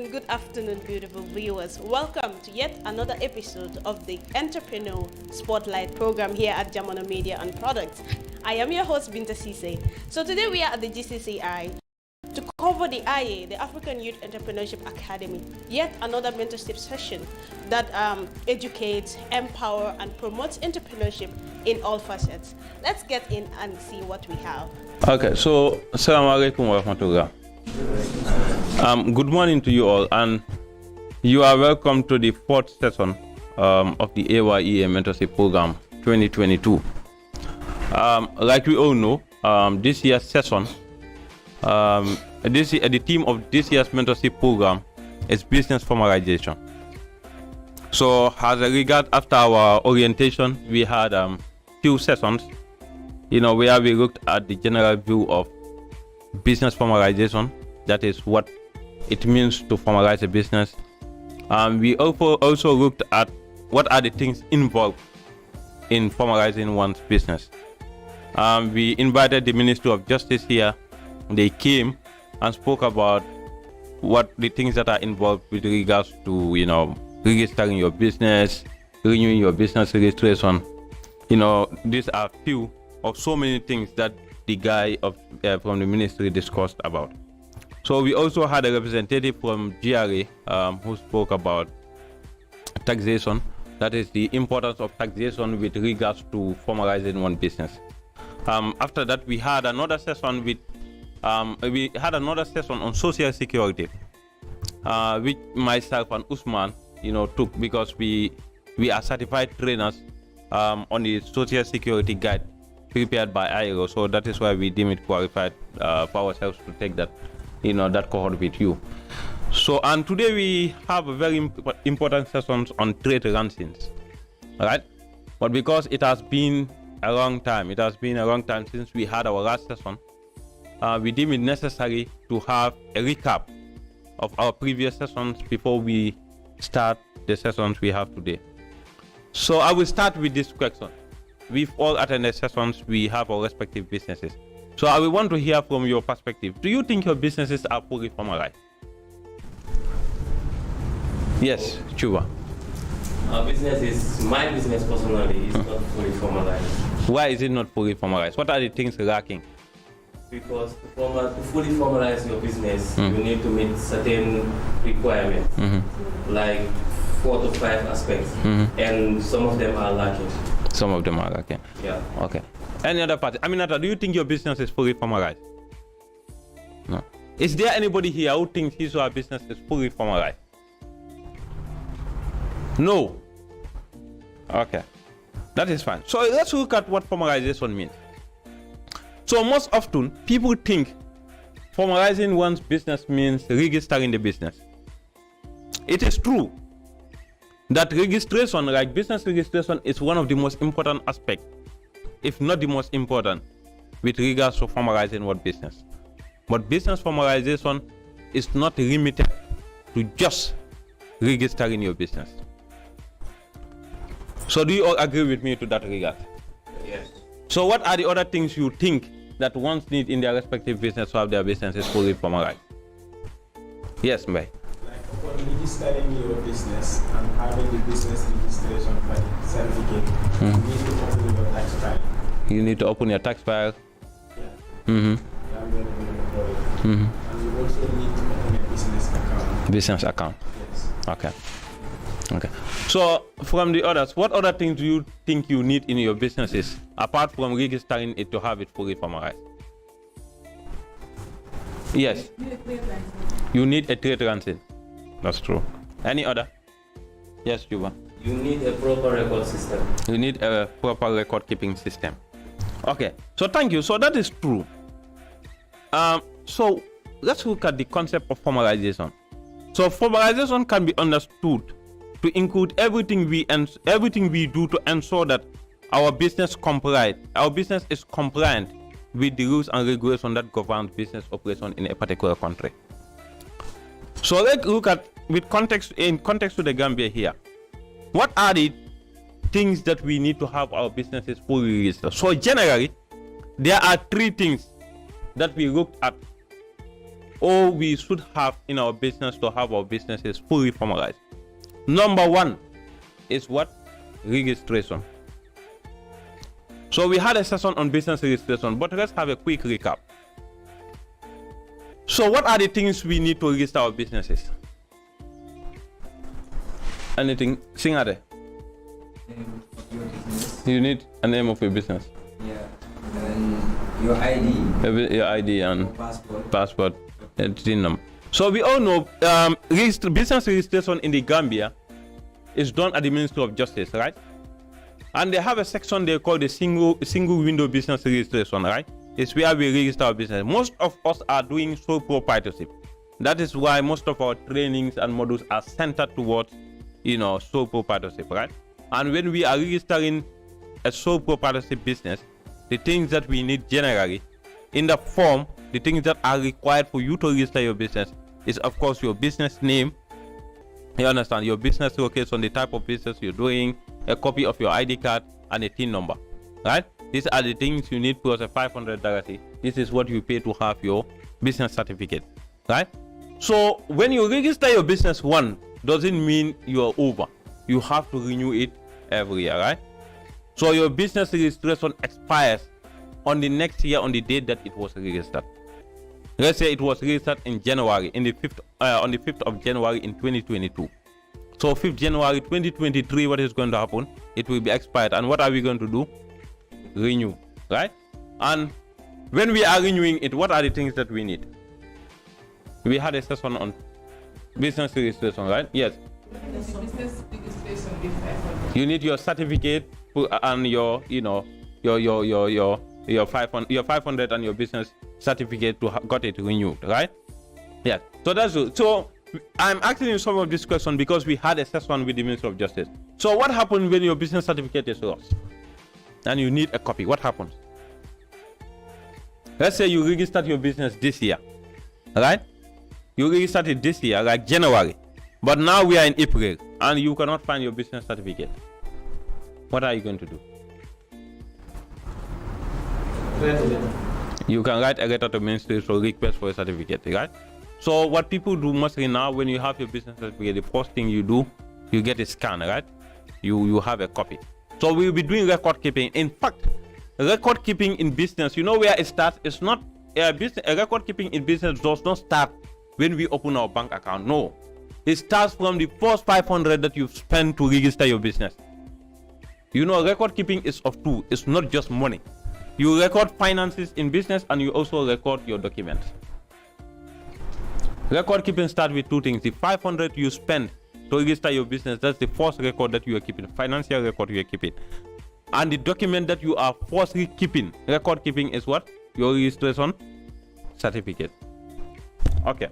Good afternoon, beautiful viewers. Welcome to yet another episode of the Entrepreneur Spotlight program here at Jamono Media and Products. I am your host, Binta Ceesay. So today we are at the GCCI to cover the Ayea, the African Youth Entrepreneurship Academy, yet another mentorship session that educates, empowers, and promotes entrepreneurship in all facets. Let's get in and see what we have. Okay, so Assalamu alaikum wa rahmatullah. Good morning to you all, and you are welcome to the fourth session of the Ayea Mentorship Program 2022. Like we all know, this year's session, the theme of this year's mentorship program is business formalization. So, as a regard, after our orientation, we had few sessions, where we looked at the general view of business formalization. That is what it means to formalize a business. We also looked at what are the things involved in formalizing one's business. We invited the Ministry of Justice here. They came and spoke about what the things that are involved with regards to, registering your business, renewing your business registration. These are few of so many things that the guy from the ministry discussed about. So we also had a representative from GRA who spoke about taxation. That is the importance of taxation with regards to formalizing one business. After that, we had another session on social security, which myself and Usman, took, because we are certified trainers on the social security guide prepared by Ayea. So that is why we deem it qualified for ourselves to take that. That cohort with you. So, and today we have a very important sessions on trade rankings, right? But because it has been a long time, since we had our last session, we deem it necessary to have a recap of our previous sessions before we start the sessions we have today. So I will start with this question. We've all attended sessions, we have our respective businesses. So I will want to hear from your perspective. Do you think your businesses are fully formalized? Yes, Chuba. My business personally is not fully formalized. Why is it not fully formalized? What are the things lacking? Because to fully formalize your business, you need to meet certain requirements, like 4 to 5 aspects, and some of them are lacking. Some of them are lacking. Yeah. Okay. Any other party? Aminata, do you think your business is fully formalized? No. Is there anybody here who thinks his or her business is fully formalized? No. Okay. That is fine. So let's look at what formalization means. So most often, people think formalizing one's business means registering the business. It is true that registration, like business registration, is one of the most important aspects, if not the most important, with regards to formalizing what business. But business formalization is not limited to just registering your business. So do you all agree with me to that regard? Yes. So what are the other things you think that ones need in their respective business to have their businesses fully formalized? Yes, Mbai. Like upon registering your business and having the business registration certificate, you need to open your tax file. You need to open your tax file. Yeah. Mm-hmm. And you also need to open a business account. Business account. Yes. Okay. Okay. So from the others, what other things do you think you need in your businesses apart from registering it to have it fully formalized? Yes. You need a trade license. That's true. Any other? Yes, Juba. You need a proper record system. You need a proper record keeping system. Okay. So thank you. So that is true. So let's look at the concept of formalization. So formalization can be understood to include everything we do to ensure that our business is compliant with the rules and regulations that govern business operation in a particular country. So let's look at in context to the Gambia here. What are the things that we need to have our businesses fully registered? So generally, there are 3 things that we looked at or we should have in our business to have our businesses fully formalized. Number 1 is what? Registration. So we had a session on business registration, but let's have a quick recap. So what are the things we need to register our businesses? Anything? Singade? You need a name of your business. Yeah. And your ID. Your ID and passport. And TIN number. So we all know business registration in the Gambia is done at the Ministry of Justice, right? And they have a section they call the single window business registration, right? It's where we register our business. Most of us are doing sole proprietorship. That is why most of our trainings and modules are centered towards, sole proprietorship, right? And when we are registering a sole proprietorship business, the things that we need generally in the form, the things that are required for you to register your business is, of course, your business name. You understand? Your business location, the type of business you're doing, a copy of your ID card, and a TIN number, right? These are the things you need plus a $500. This is what you pay to have your business certificate, right? So when you register your business doesn't mean you're over. You have to renew it every year, right? So your business registration expires on the next year on the date that it was registered. Let's say it was registered in January, on the 5th of January in 2022. So 5th January 2023, what is going to happen? It will be expired. And what are we going to do? Renew, right? And when we are renewing it, what are the things that we need? We had a session on business registration, right? Yes. Business registration. You need your certificate and your 500 and your business certificate to got it renewed, right? Yeah. So that's it. So I'm asking you some of this question because we had a session with the Ministry of Justice. So what happens when your business certificate is lost and you need a copy? What happens? Let's say you registered your business this year, right? You registered it this year, like January, but now we are in April and you cannot find your business certificate. What are you going to do? You can write a letter to Ministry to request for a certificate, right? So what people do mostly now, when you have your business certificate, the first thing you do, you get a scan, right? You have a copy. So we'll be doing record keeping. In fact, record keeping in business, you know where it starts? It's not a record keeping in business does not start when we open our bank account. No, it starts from the first 500 that you've spent to register your business. You know, record keeping is of two. It's not just money. You record finances in business and you also record your documents. Record keeping starts with two things. The 500 you spend to register your business, that's the first record that you are keeping, financial record you are keeping. And the document that you are forcibly keeping, record keeping is what? Your registration certificate. Okay.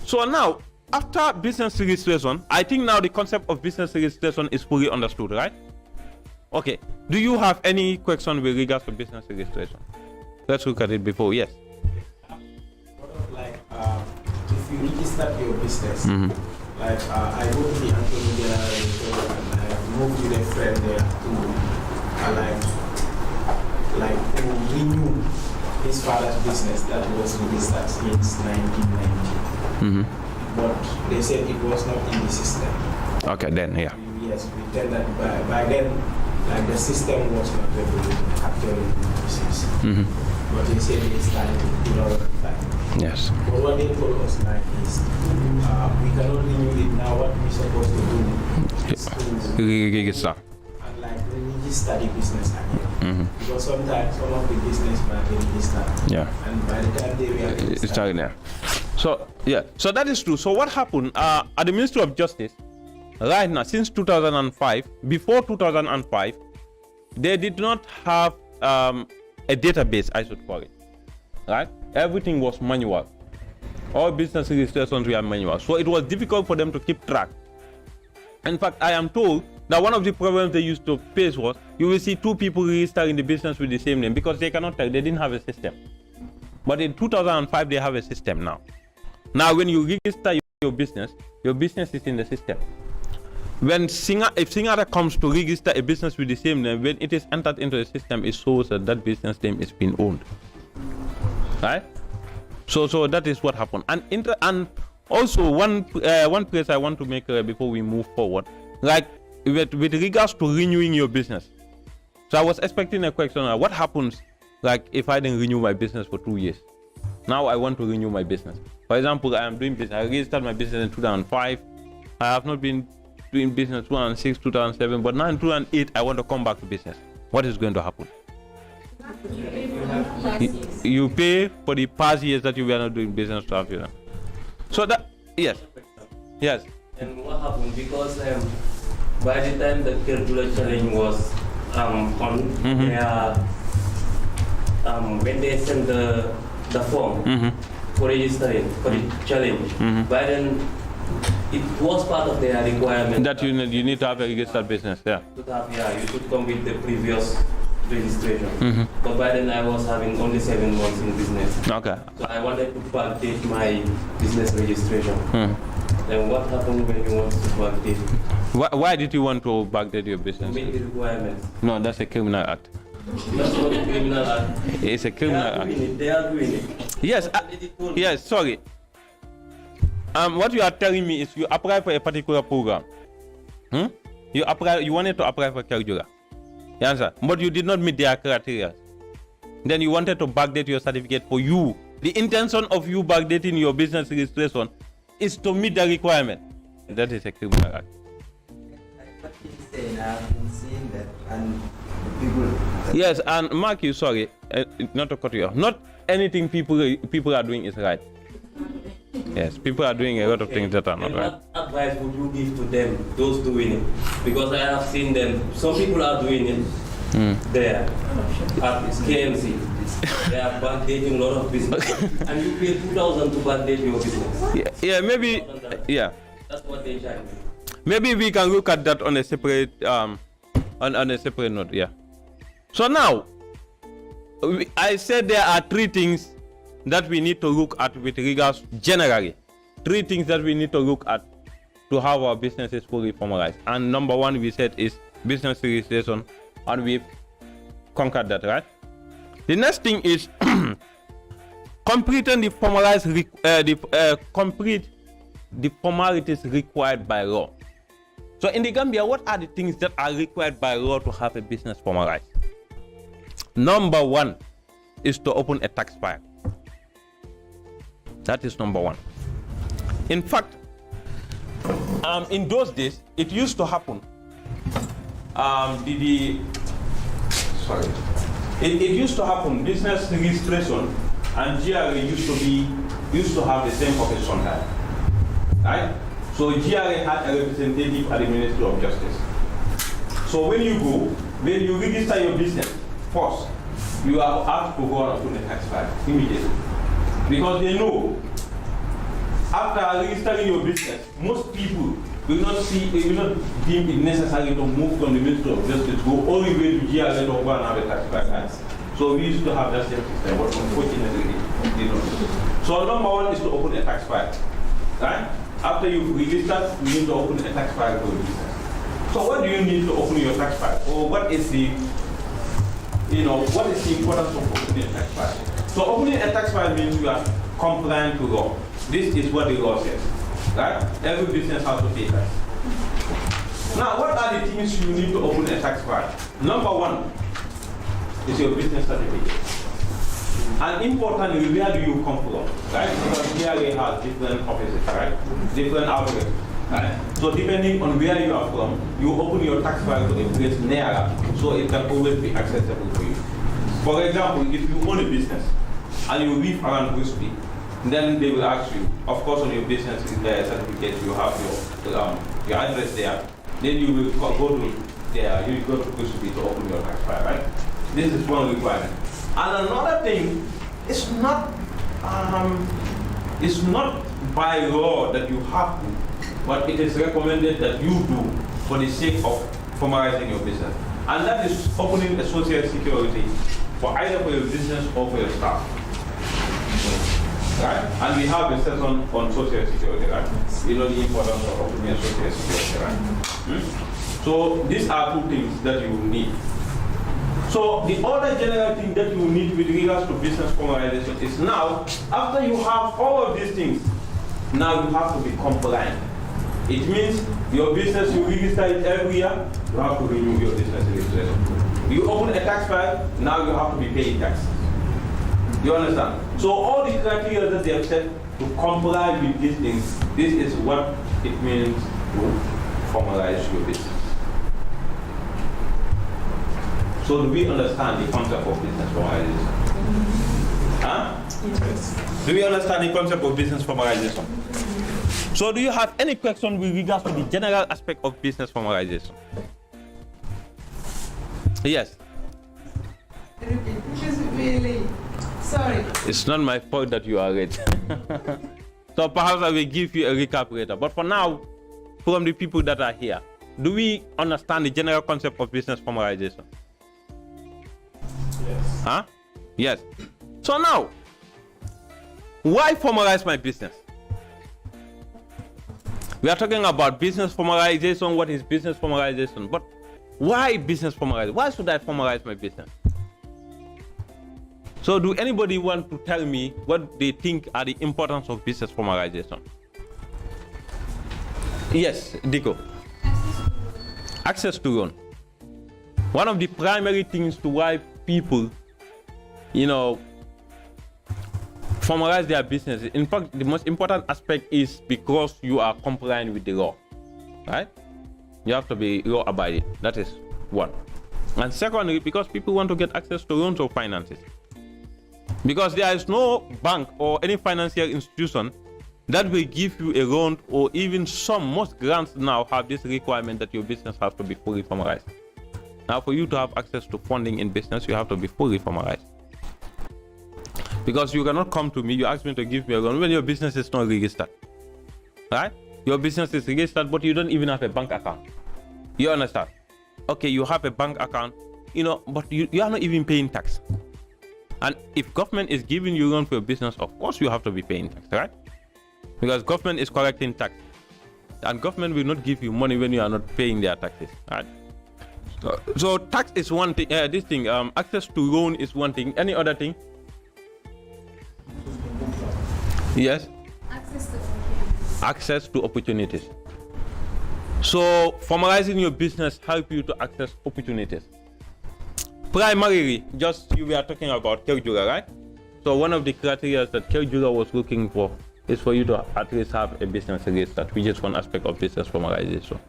So now, after business registration, I think now the concept of business registration is fully understood, right? Okay. Do you have any question with regards to business registration? Let's look at it before. Yes. Like, if you register your business, like I go to the Enterpreneur and I moved with a friend there to renew his father's business that was registered since 1990. But they said it was not in the system. Okay, then yeah. Yes, we tell that by then, like the system was not actually business. But they said they started in 2005. Yes. But what they told us like is, we cannot renew it now. What we're supposed to do is to Register. and like register the business again. Because sometimes some of the business might be registered. Yeah. And by the time they were It's registered, starting there. So yeah, so that is true. So what happened at the Ministry of Justice right now since 2005? Before 2005, they did not have a database, I should call it. Right? Everything was manual. All business registrations were manual, so it was difficult for them to keep track. In fact, I am told that one of the problems they used to face was you will see two people registering the business with the same name because they cannot tell. They didn't have a system. But in 2005, they have a system now. Now, when you register your business is in the system. When if Singer comes to register a business with the same name, when it is entered into the system, it shows that that business name is being owned. Right? So that is what happened. And also one place I want to make before we move forward, like with regards to renewing your business. So I was expecting a question: what happens, like if I didn't renew my business for 2 years? Now I want to renew my business. For example, I am doing business. I registered my business in 2005. I have not been doing business 2006, 2007, but now in 2008 I want to come back to business. What is going to happen? You pay for the past years that you were not doing business to have you. So that yes. And what happened, because by the time the calculator challenge was on, when they sent the form for registering for the challenge, by then it was part of their requirement that you need to have a registered business. Yeah. To have, you should come with the previous registration. But by then I was having only 7 months in business. Okay. So I wanted to backdate my business registration. Then what happened when you want to backdate? Why did you want to backdate your business? To meet the requirements. No, that's a criminal act. That's not a criminal act. It's a criminal act. They are doing it. Yes. Yes. Sorry. What you are telling me is you apply for a particular program. You wanted to apply for Kerjura. You answer. But you did not meet their criteria. Then you wanted to backdate your certificate for you. The intention of you backdating your business registration is to meet the requirement. That is a criminal act. What he's saying, I've been seeing that, and people. Yes, and Mark, you sorry, not to cut you off. Not anything people are doing is right. Yes, people are doing a lot of things that are not right. What advice would you give to them, those doing it? Because I have seen them, some people are doing it there at KMC. They are backdating a lot of business. And you pay 2,000 to backdate your business. Yeah, maybe, yeah. That's what they charge. Maybe we can look at that on a separate, on a separate note, yeah. So now, I said there are 3 things that we need to look at with regards generally. 3 things that we need to look at to have our businesses fully formalized. And number 1 we said is business registration, and we've conquered that, right? The next thing is completing the formalized, complete the formalities required by law. So in the Gambia, what are the things that are required by law to have a business formalized? Number 1 is to open a tax file. That is number 1. In fact, in those days, it used to happen. It used to happen. Business registration and GRA used to have the same office sometimes, right? So GRA had a representative at the Ministry of Justice. So when you register your business first, you are asked to go and open a tax file immediately. Because they know after registering your business, most people will not deem it necessary to move from the Ministry of Justice, go all the way to GRA to go and have a tax file. Right? So we used to have that same system, but unfortunately they don't. So number 1 is to open a tax file. Right? After you've registered, you need to open a tax file for your business. So what do you need to open your tax file? Or what is the importance of opening a tax file? So opening a tax file means you are compliant to law. This is what the law says, right? Every business has to pay tax. Now, what are the things you need to open a tax file? Number 1 is your business certificate. And importantly, where do you come from, right? Because here they have different offices, right? Different outlets, right? So depending on where you are from, you open your tax file to a place nearer, so it can always be accessible to you. For example, if you own a business and you live around Bristol, then they will ask you, of course on your business certificate, you have your address there, then you will go to there, you go to Bristol to open your tax file, right? This is one requirement. And another thing, it's not by law that you have to, but it is recommended that you do for the sake of formalizing your business. And that is opening a social security for either for your business or for your staff. Right? And we have a session on social security, right? You know the importance of opening a social security, right? So these are two things that you will need. So the other general thing that you need with regards to business formalization is now, after you have all of these things, now you have to be compliant. It means your business, you register it every year, you have to renew your business registration. You open a tax file, now you have to be paying tax. You understand? So all the criteria that they have set to comply with these things, this is what it means to formalize your business. So do we understand the concept of business formalization? Huh? Yes. Do we understand the concept of business formalization? So do you have any question with regards to the general aspect of business formalization? Yes. Which is really, sorry. It's not my fault that you are late. So perhaps I will give you a recap later. But for now, from the people that are here, do we understand the general concept of business formalization? Yes. Huh? Yes. So now, why formalize my business? We are talking about business formalization. What is business formalization? But why business formalization? Why should I formalize my business? So do anybody want to tell me what they think are the importance of business formalization? Yes, Diko. Access to loan. One of the primary things to why people, formalize their businesses. In fact, the most important aspect is because you are compliant with the law, right? You have to be law-abiding. That is one. And secondly, because people want to get access to loans or finances. Because there is no bank or any financial institution that will give you a loan, or even most grants now have this requirement that your business has to be fully formalized. Now, for you to have access to funding in business, you have to be fully formalized. Because you cannot come to me, you ask me to give me a loan when your business is not registered. Right? Your business is registered, but you don't even have a bank account. You understand? Okay, you have a bank account, but you are not even paying tax. And if government is giving you a loan for your business, of course you have to be paying tax, right? Because government is collecting tax. And government will not give you money when you are not paying their taxes, right? So tax is one thing, access to loan is one thing. Any other thing? Yes? Access to opportunities. So formalizing your business help you to access opportunities. Primarily, you were talking about Keljura, right? So one of the criteria that Keljura was looking for is for you to at least have a business registered, which is one aspect of business formalization,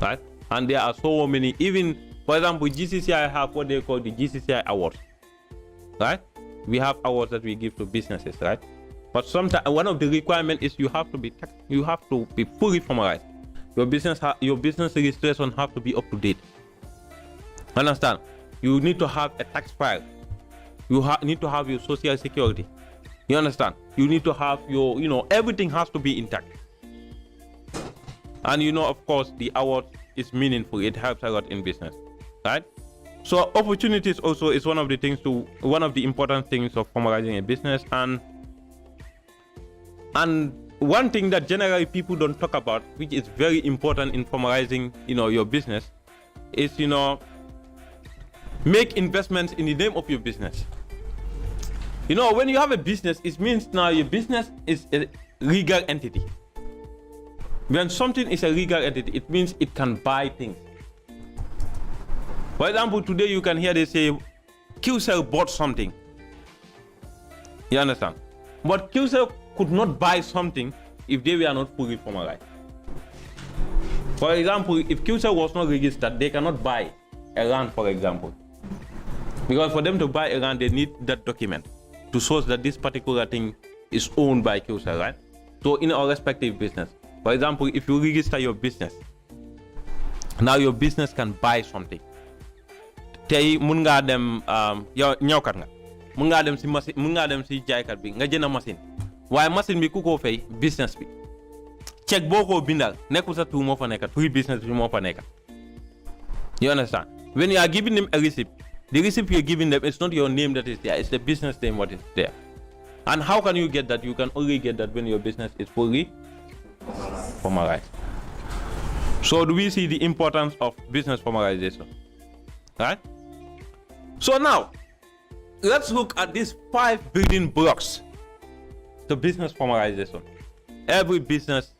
right? And there are so many, even, for example, GCCI have what they call the GCCI Awards, right? We have awards that we give to businesses, right? But sometimes one of the requirements is you have to be fully formalized. Your business registration have to be up to date. Understand? You need to have a tax file. You need to have your social security. You understand? You need to have your, everything has to be intact. And of course, the award is meaningful. It helps a lot in business, right? So opportunities also is one of the important things of formalizing a business. And one thing that generally people don't talk about, which is very important in formalizing, your business, is, make investments in the name of your business. When you have a business, it means now your business is a legal entity. When something is a legal entity, it means it can buy things. For example, today you can hear they say, Ceesay bought something. You understand? But Ceesay could not buy something if they were not fully formalized. For example, if Ceesay was not registered, they cannot buy a land, for example. Because for them to buy a land, they need that document to show that this particular thing is owned by Ceesay, right? So in our respective business, for example, if you register your business, now your business can buy something. Tay mun nga dem yow ñawkat nga mun nga dem si machine mun nga dem si jaaykat bi nga jënd machine waaye machine bi ku ko fay business bi check boko bindal nekkul sa tout moo fa nekk free business bi moo fa nekk. You understand? When you are giving them a receipt, the receipt you're giving them, it's not your name that is there, it's the business name what is there. And how can you get that? You can only get that when your business is fully formalized. So do we see the importance of business formalization? Right? So now, let's look at these 5 building blocks to business formalization. Every business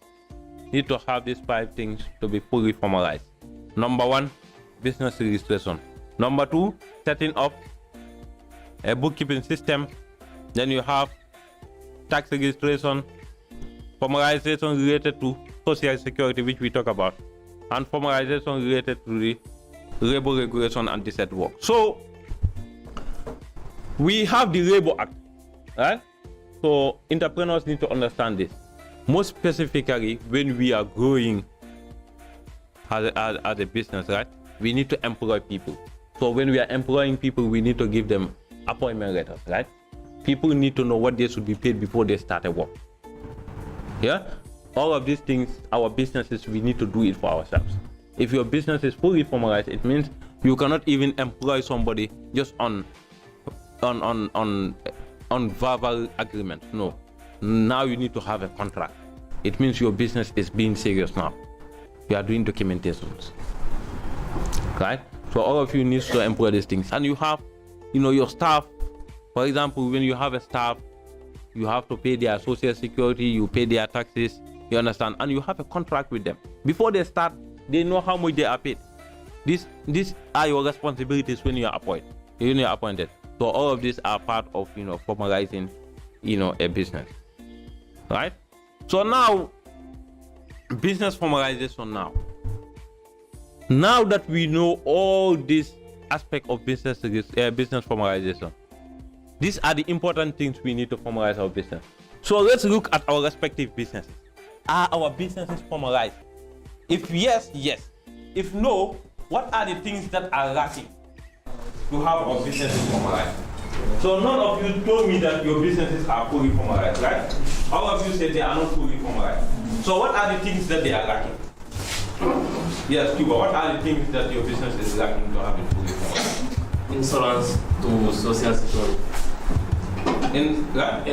needs to have these 5 things to be fully formalized. Number 1, business registration. Number 2, setting up a bookkeeping system. Then you have tax registration, formalization related to social security, which we talk about, and formalization related to the labor regulation and decent work. So we have the Labor Act, right? So entrepreneurs need to understand this. Most specifically, when we are growing as a business, right? We need to employ people. So when we are employing people, we need to give them appointment letters, right? People need to know what they should be paid before they start a work. Yeah? All of these things, our businesses, we need to do it for ourselves. If your business is fully formalized, it means you cannot even employ somebody just on verbal agreement. No. Now you need to have a contract. It means your business is being serious now. You are doing documentations. Right? So all of you need to employ these things. And you have, your staff. For example, when you have a staff, you have to pay their social security, you pay their taxes, you understand? And you have a contract with them. Before they start, they know how much they are paid. These are your responsibilities when you are appointed. So all of these are part of formalizing a business. Right? So now business formalization now. Now that we know all these aspects of business formalization, these are the important things we need to formalize our business. So let's look at our respective businesses. Are our businesses formalized? If yes, yes. If no, what are the things that are lacking to have our businesses formalized? So none of you told me that your businesses are fully formalized, right? All of you said they are not fully formalized. So what are the things that they are lacking? Yes, Cuba, what are the things that your business is lacking to have it fully formalized? Insurance to social security.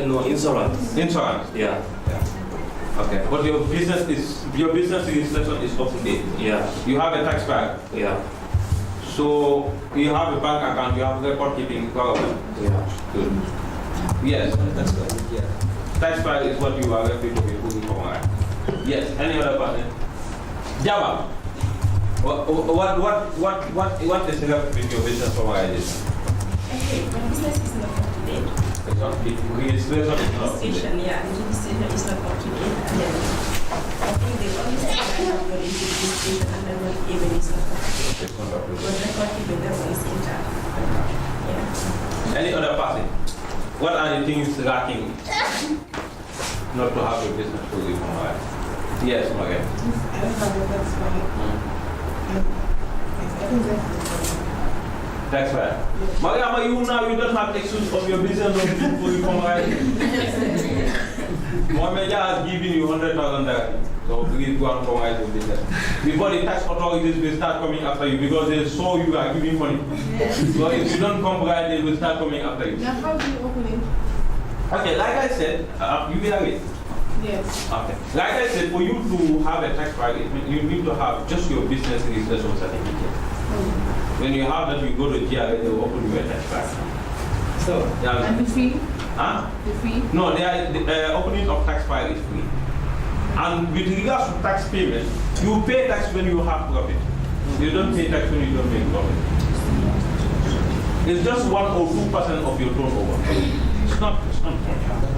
No, insurance. Insurance? Yeah. Okay, but your business registration is up to date. Yeah. You have a tax file. Yeah. So you have a bank account. You have record keeping government. Yeah. Good. Yes. That's right. Yeah. Tax file is what you are referring to be fully formalized. Yes. Any other person? Java. What is left with your business formalization? Okay, my business is not up to date. Registration is not up to date. Yeah, the registration is not up to date. And then I think the only thing I have got is the registration and then what even is not up to date. It's not up to But date. record keeping that one is intact. Yeah. Any other person? What are the things lacking not to have your business fully formalized? Yes, Maria. I don't have it, that's fine. I think that's Tax file. Mariama, you don't have excuse of your business not being fully formalized. Mohamed has given you $100,000. So please go and formalize your business. Before the tax authorities will start coming after you because they saw you are giving money. So if you don't comply, they will start coming after you. Now, how do you open it? Okay, like I said, you will have it. Yes. Okay. Like I said, for you to have a tax file, you need to have just your business registration certificate. When you have that, you go to GRA, they will open you a tax file. So, yeah. And the fee? Huh? The fee? No, the opening of tax file is free. And with regards to tax payment, you pay tax when you have profit. You don't pay tax when you don't make profit. It's just 1 or 2% of your turnover. It's not much.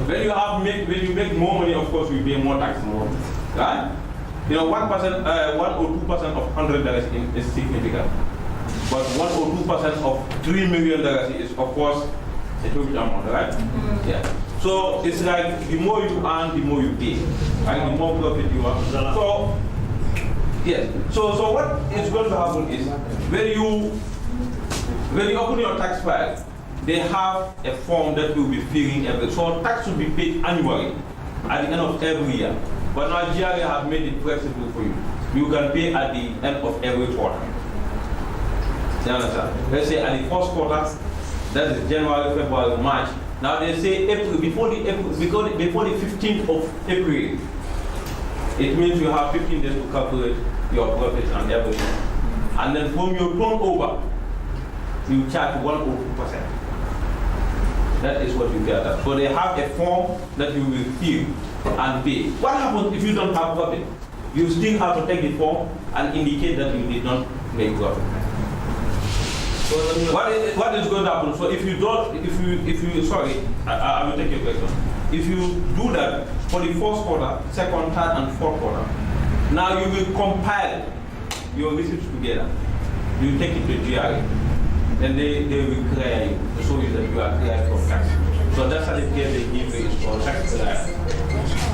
When you make more money, of course, you pay more tax. Right? 1% or 2% of $100 is significant. But 1 or 2% of $3 million is, of course, a huge amount, right? Yeah. So it's like the more you earn, the more you pay. Right? The more profit you have. So yes. So what is going to happen is when you open your tax file, they have a form that will be filling every. So tax will be paid annually at the end of every year. But now GRA have made it flexible for you. You can pay at the end of every quarter. You understand? Let's say at the first quarter, that is January, February, March. Now they say April, before the 15th of April, it means you have 15 days to calculate your profits and everything. And then from your turnover, you charge 1 or 2%. That is what you get at. So they have a form that you will fill and pay. What happens if you don't have profit? You still have to take the form and indicate that you did not make profit. So what is going to happen? So if you don't, sorry, I will take your question. If you do that for the first quarter, second, third, and fourth quarter, now you will compile your receipts together. You take it to GRA. Then they will clear you to show you that you are cleared from tax. So that certificate they give you is for tax clear,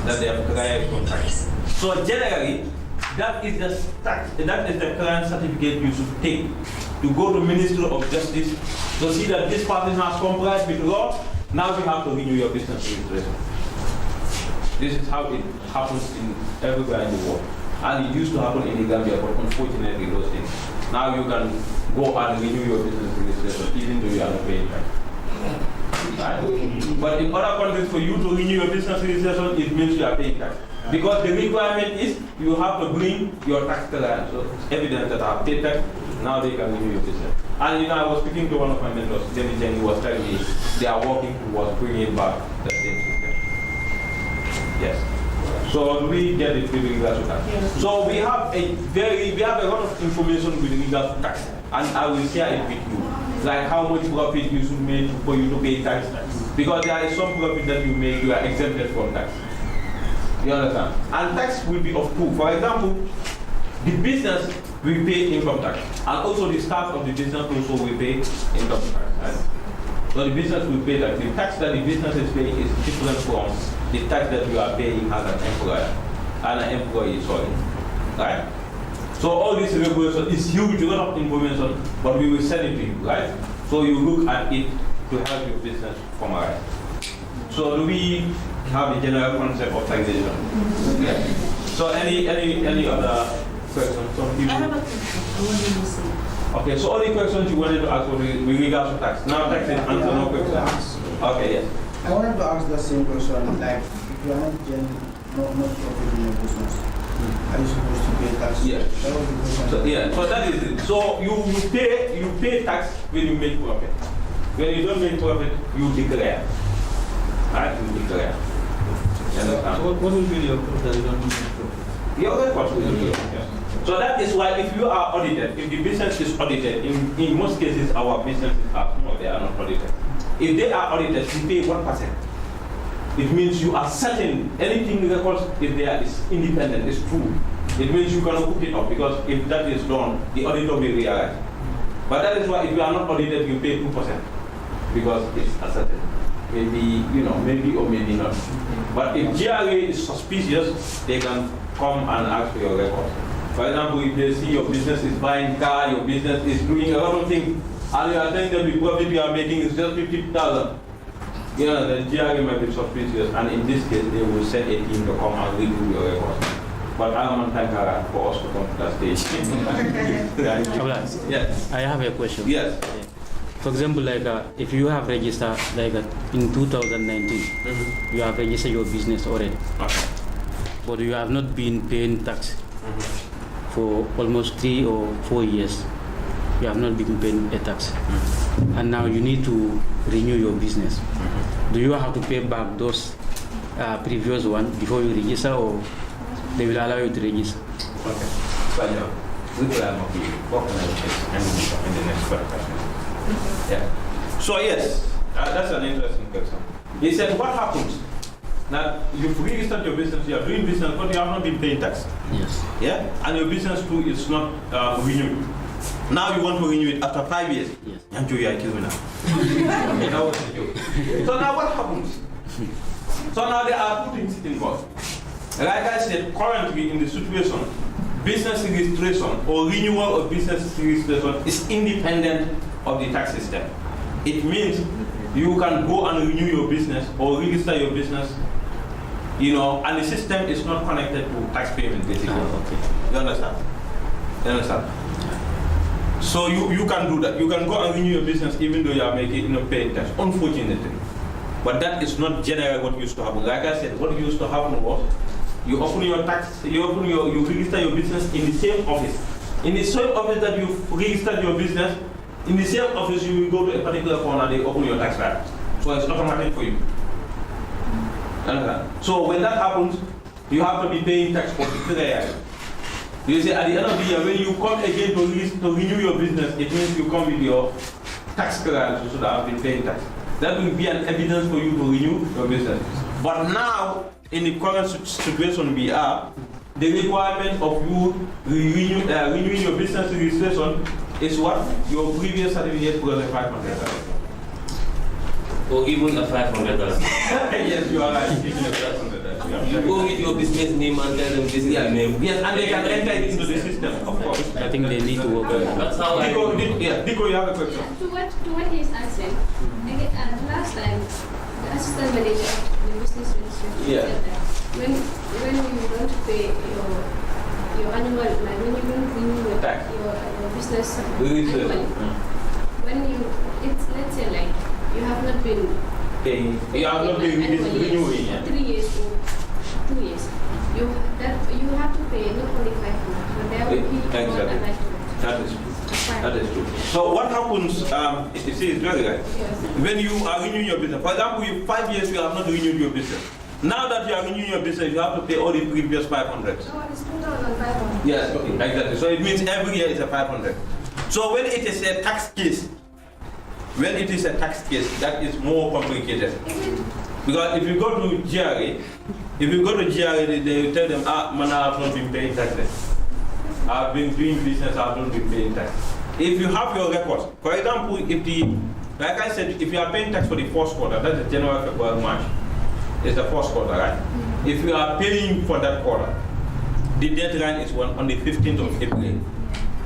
that they have cleared from tax. So generally, that is the current certificate you should take to go to Ministry of Justice to see that this person has complied with law. Now you have to renew your business registration. This is how it happens in everywhere in the world. And it used to happen in the Gambia, but unfortunately those things. Now you can go and renew your business registration even though you are not paying tax. Right? But in other countries, for you to renew your business registration, it means you are paying tax. Because the requirement is you have to bring your tax client. So it's evidence that I have paid tax, now they can renew your business. And I was speaking to one of my mentors, he was telling me they are working towards bringing back the same system. Yes. So we get it with regards to tax. Yes. So we have a lot of information with regards to tax, and I will share it with you. Like how much profit you should make for you to pay tax. Because there is some profit that you make, you are exempted from tax. You understand? And tax will be of two. For example, the business will pay income tax, and also the staff of the business also will pay income tax. Right? So the business will pay that. The tax that the business is paying is different from the tax that you are paying as an employee, sorry. Right? So all this regulation is huge, a lot of information, but we will send it to you, right? So you look at it to help your business formalize. So do we have a general concept of taxation? Yeah. So any other questions? Some people? I have a question. What did you say? Okay, so all the questions you wanted to ask were with regards to tax. Now tax is answer no questions. Okay, yes. I wanted to ask the same question, like if you are not profit in your business, are you supposed to pay tax? Yeah. That was the question. So so that is it. So you pay tax when you make profit. When you don't make profit, you declare. Right? You declare. What will be your proof that you don't make profit? Your record will be yes. So that is why if you are audited, if the business is audited, in most cases our businesses are no, they are not audited. If they are audited, you pay 1%. It means you are certain anything records if there is independent, is true. It means you cannot cook it up because if that is done, the auditor will realize. But that is why if you are not audited, you pay 2% because it's ascertained. Maybe maybe or maybe not. But if GRA is suspicious, they can come and ask for your records. For example, if they see your business is buying car, your business is doing a lot of things, and you are telling them the profit you are making is just 50,000. Then GRA might be suspicious, and in this case, they will send a team to come and redo your records. But I don't want to thank for us to come to that stage. Yes. I have a question. Yes. For example, like if you have registered, like in 2019, you have registered your business already, but you have not been paying tax for almost 3 or 4 years. You have not been paying a tax, and now you need to renew your business. Do you have to pay back those previous one before you register, or they will allow you to register? Okay. So we will have in the next podcast. Yeah. So yes, that's an interesting question. He said, what happens? Now, you've registered your business, you are doing business, but you have not been paying tax. Yes. Yeah? And your business too is not renewed. Now you want to renew it after 5 years. Yes. Yanjo, you are killing me now. That was the joke. So now what happens? So now there are two things involved. Like I said, currently in the situation, business registration or renewal of business registration is independent of the tax system. It means you can go and renew your business or register your business, and the system is not connected to tax payment basically. Okay. You understand? You understand? So you can do that. You can go and renew your business even though you are making paying tax, unfortunately. But that is not generally what used to happen. Like I said, what used to happen was you open your tax, you register your business in the same office. In the same office that you registered your business, in the same office you will go to a particular corner, they open your tax file. So it's automatic for you. So when that happens, you have to be paying tax for 3 years. You say at the end of the year, when you come again to renew your business, it means you come with your tax clearance so that I've been paying tax. That will be an evidence for you to renew your business. But now, in the current situation we are, the requirement of you renewing your business registration is what? Your previous certificate plus $500. Or even a $500. Yes, you are right. Even a $500. You go with your business name and tell them business name. Yes, and they can enter it into the system, of course. I think they need to work on that. That's how I do it. Diko, you have a question? To what he's asking, last time, the assistant manager of the business registration said that when you want to pay your annual, like when you want to renew your business annually, when let's say like you have not been You have not been renewing. 3 years or 2 years, you have to pay not only 500, but there will be Exactly. That is true. That is true. So what happens, you see, it's very right. Yes. When you are renewing your business, for example, 5 years you have not renewed your business. Now that you are renewing your business, you have to pay all the previous 500. No, it's 2,500. Yes, okay, exactly. So it means every year is a 500. So when it is a tax case, that is more complicated. Because if you go to GRA, they will tell them, man, I have not been paying taxes. I've been doing business, I have not been paying tax. If you have your records, for example, like I said, if you are paying tax for the first quarter, that's the January, February, March. It's the first quarter, right? Mm-hmm. If you are paying for that quarter, the deadline is on the 15th of April.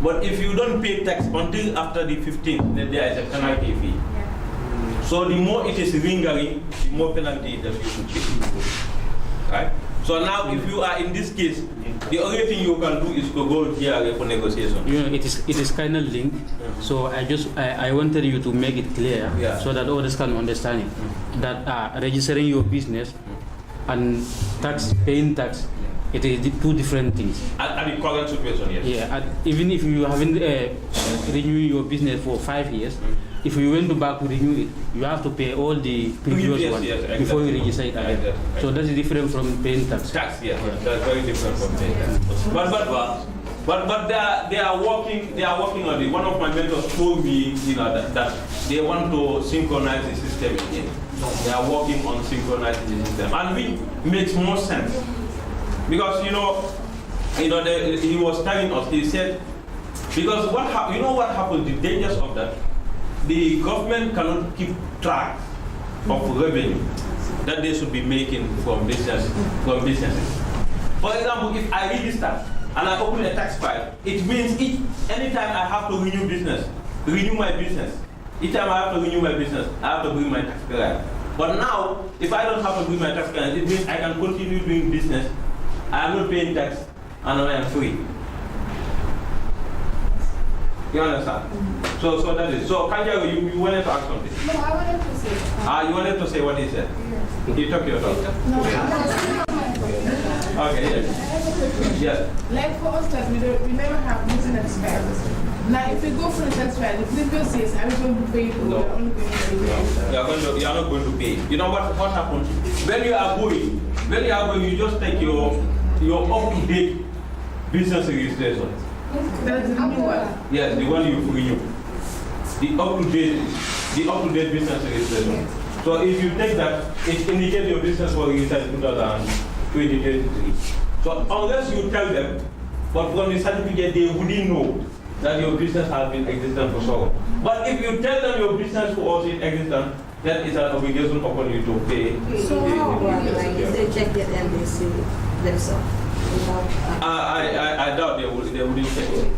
But if you don't pay tax until after the 15th, then there is a penalty fee. Yeah. So the more it is lingering, the more penalty that you should pay. Right? So now if you are in this case, the only thing you can do is to go here for negotiation. It is kind of linked. So I wanted you to make it clear so that others can understand it. That registering your business and paying tax, it is two different things. At the current situation, yes. Yeah, even if you haven't renewed your business for 5 years, if you went back to renew it, you have to pay all the previous ones before you register it again. Exactly. So that is different from paying tax. Tax, yes. That's very different from paying tax. But they are working on it. One of my mentors told me, that they want to synchronize the system again. They are working on synchronizing the system, and which makes more sense. Because he was telling us, he said, because what happened, the dangers of that, the government cannot keep track of revenue that they should be making from businesses. For example, if I register and I open a tax file, it means anytime I have to renew my business, each time I have to renew my business, I have to bring my tax clearance. But now, if I don't have to bring my tax clearance, it means I can continue doing business. I am not paying tax and I am free. You understand? Mm-hmm. So that is. So Kanja, you wanted to ask something? No, I wanted to say. You wanted to say what he said? Yes. You talk your talk. No, okay, yes. I have a question. Yes. Like for us that we never have business experience. Now if we go for the tax file, the previous years, are we going to pay for only going to pay? You are not going to pay. You know what happens? When you are going, you just take your up-to-date business registration. That's the new one? Yes, the one you renew. The up-to-date business registration. So if you take that, it indicates your business was registered in 2023. So unless you tell them, but from the certificate they wouldn't know that your business has been existent for so long. But if you tell them your business was in existence, then it's an obligation upon you to pay. So how about like if they check it and they see themselves? I doubt they wouldn't check it.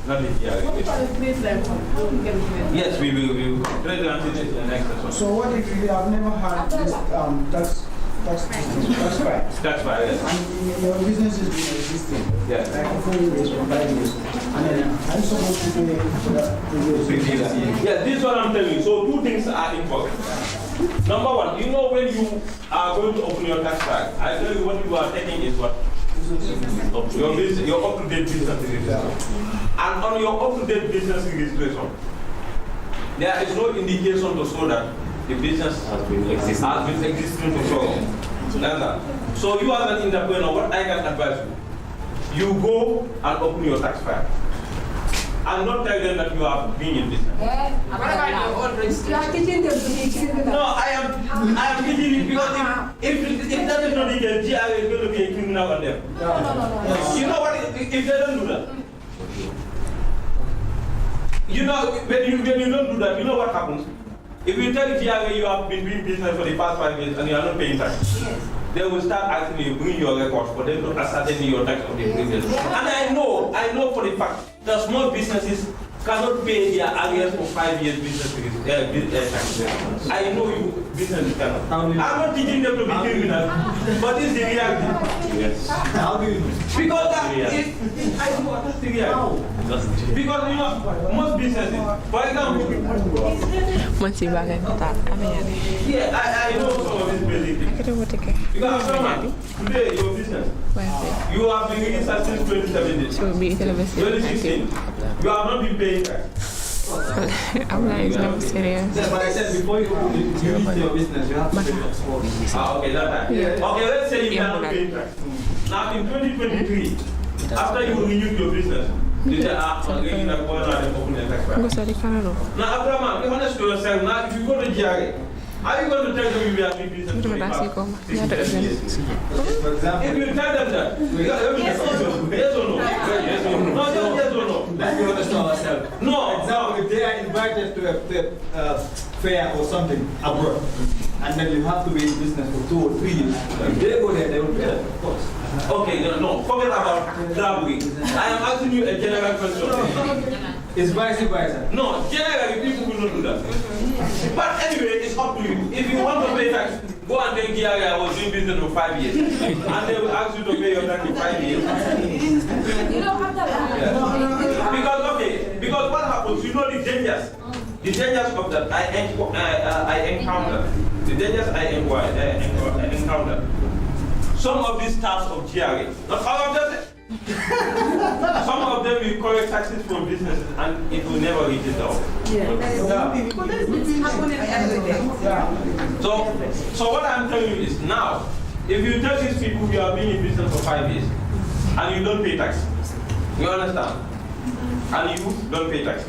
Not in here. What about the place like how do you get it? Yes, we will. Let's answer this in the next session. So what if you have never had this tax file? That's why. Yes. And your business has been existing. Yeah. Like 4 years or 5 years. And then are you supposed to pay for that previous year? Yeah, this is what I'm telling you. So 2 things are important. Number 1, you know when you are going to open your tax file, I tell you what you are taking is what? Your business, your up-to-date business registration. And on your up-to-date business registration, there is no indication to show that the business has been existing for so long. So you as an entrepreneur, what I can advise you, you go and open your tax file. And not tell them that you are being in business. What about your own registration? No, I am teaching it because if that is not the case, GRA is going to be a criminal on them. No. You know what? If they don't do that, you know when you don't do that, you know what happens? If you tell GRA you have been doing business for the past 5 years and you are not paying tax, they will start asking you bring your records for them to ascertain your tax of the previous. And I know for the fact that small businesses cannot pay their arrears for 5 years business tax. I know you businesses cannot. I'm not teaching them to be criminal, but it's the reality. Yes. How do you know? Because that is, I know that's the reality. Because you know, most businesses, for example, yeah, I know some of these basic things. Because today, your business, you have been registered since 2017. 2016, you have not been paying tax. I'm not even serious. Yeah, but I said before you list your business, you have to pay tax. Okay, that time. Okay, let's say you are not paying tax. Now in 2023, after you renewed your business, you say, I'm going to open a tax file. Now, after a month, be honest to yourself. Now, if you go to GRA, are you going to tell them you are doing business for the past 16 years? For example, If you tell them that, yes or no? Yes or no? Yes or no? No, just yes or no? let's be honest to ourselves. No. For example, if they are invited to a fair or something abroad, and then you have to be in business for 2 or 3 years, if they go there, they will pay, of course. Okay, no, forget about traveling. I am asking you a general question. It's vice versa. No, generally people will not do that. But anyway, it's up to you. If you want to pay tax, go and tell GRA I was doing business for 5 years. And they will ask you to pay your tax for 5 years. You don't have that. Yeah. Because what happens, you know the dangers. The dangers of that I encounter. The dangers I encounter. Some of these staffs of GRA, not all of them. Some of them will collect taxes from businesses and it will never reach it down. So what I'm telling you is now, if you tell these people you are being in business for 5 years and you don't pay tax, you understand? And you don't pay tax.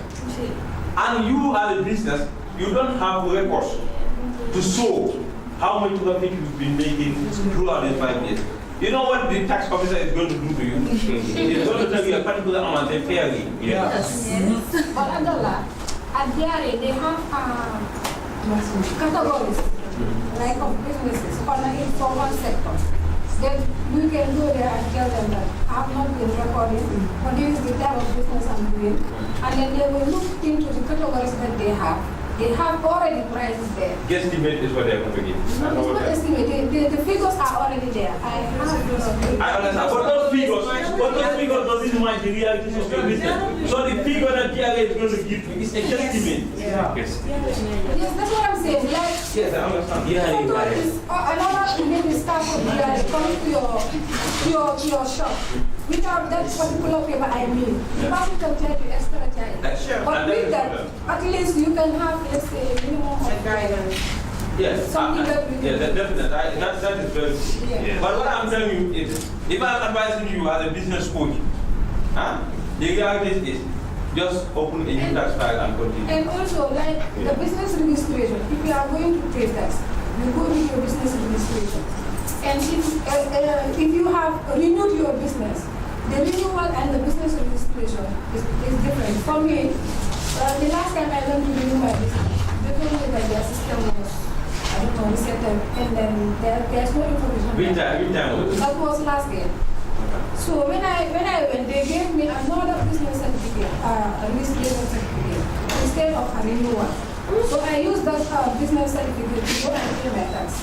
And you as a business, you don't have records to show how much profit you've been making throughout these 5 years. You know what the tax officer is going to do to you? He's going to tell you a particular amount and fairly. Yes. But at DRA, they have categories like of businesses for the informal sector. Then we can go there and tell them that I have not been recording, but this is the type of business I'm doing. And then they will look into the categories that they have. They have already prices there. Guesstimate is what they're going to give. No, it's not estimate. The figures are already there. I understand. But those figures doesn't match the reality of your business. So the figure that GRA is going to give you is a guesstimate. Yes, that's what I'm saying. Like, yes, I understand. Another maybe staff of DRA comes to your shop. Without that particular paper, I mean, the person can charge you extra charge. But with that, at least you can have, let's say, minimum of guidance. Yes, something that we can definitely. That is very good. Yeah. But what I'm telling you is, if I'm advising you as a business coach, the reality is, just open a new tax file and continue. And also, like the business registration, if you are going to pay tax, you go with your business registration. And if you have renewed your business, the renewal and the business registration is different. For me, the last time I went to renew my business, they told me that their system was, I don't know, reset them, and then there's no information. That was last year. So when I went, they gave me another business certificate, a registration certificate, instead of a renewal. So I used that business certificate to go and pay my tax.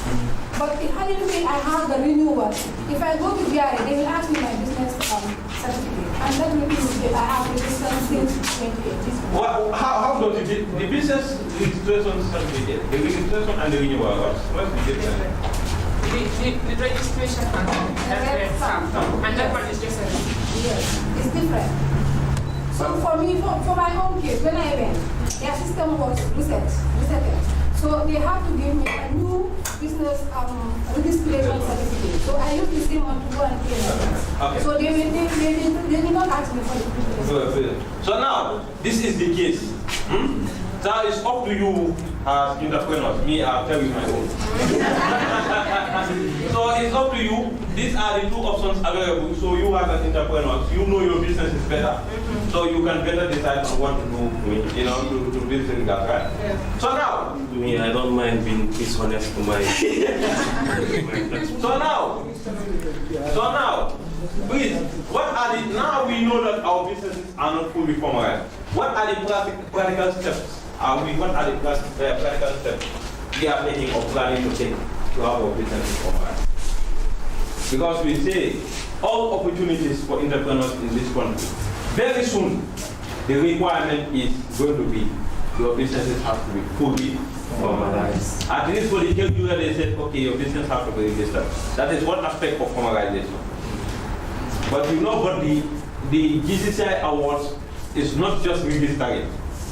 But if I have the renewal, if I go to GRA, they will ask me my business certificate. And that will be I have registered since 2018. Well, how does the business registration certificate, the registration and the renewal, what's the difference? The registration and that one is just a yes, it's different. So for me, for my own case, when I went, their system was reset. So they have to give me a new business registration certificate. So I used the same one to go and pay my tax. Okay. So they did not ask me for the privilege. So now, this is the case. Now it's up to you as entrepreneurs. Me, I'll tell you my own. So it's up to you. These are the two options available. So you as an entrepreneur, you know your business is better. So you can better decide on what to do, you know, to build things that, right? Yeah. So now, me, I don't mind being dishonest to my. So now, please, what are the, now we know that our businesses are not fully formalized. What are the practical steps? What are the practical steps we are taking or planning to take to have our businesses formalized? Because we say all opportunities for entrepreneurs in this country, very soon the requirement is going to be your businesses have to be fully formalized. At least for the case where they said, okay, your business has to be registered. That is one aspect of formalization. But you know what the GCCI Awards is not just registering.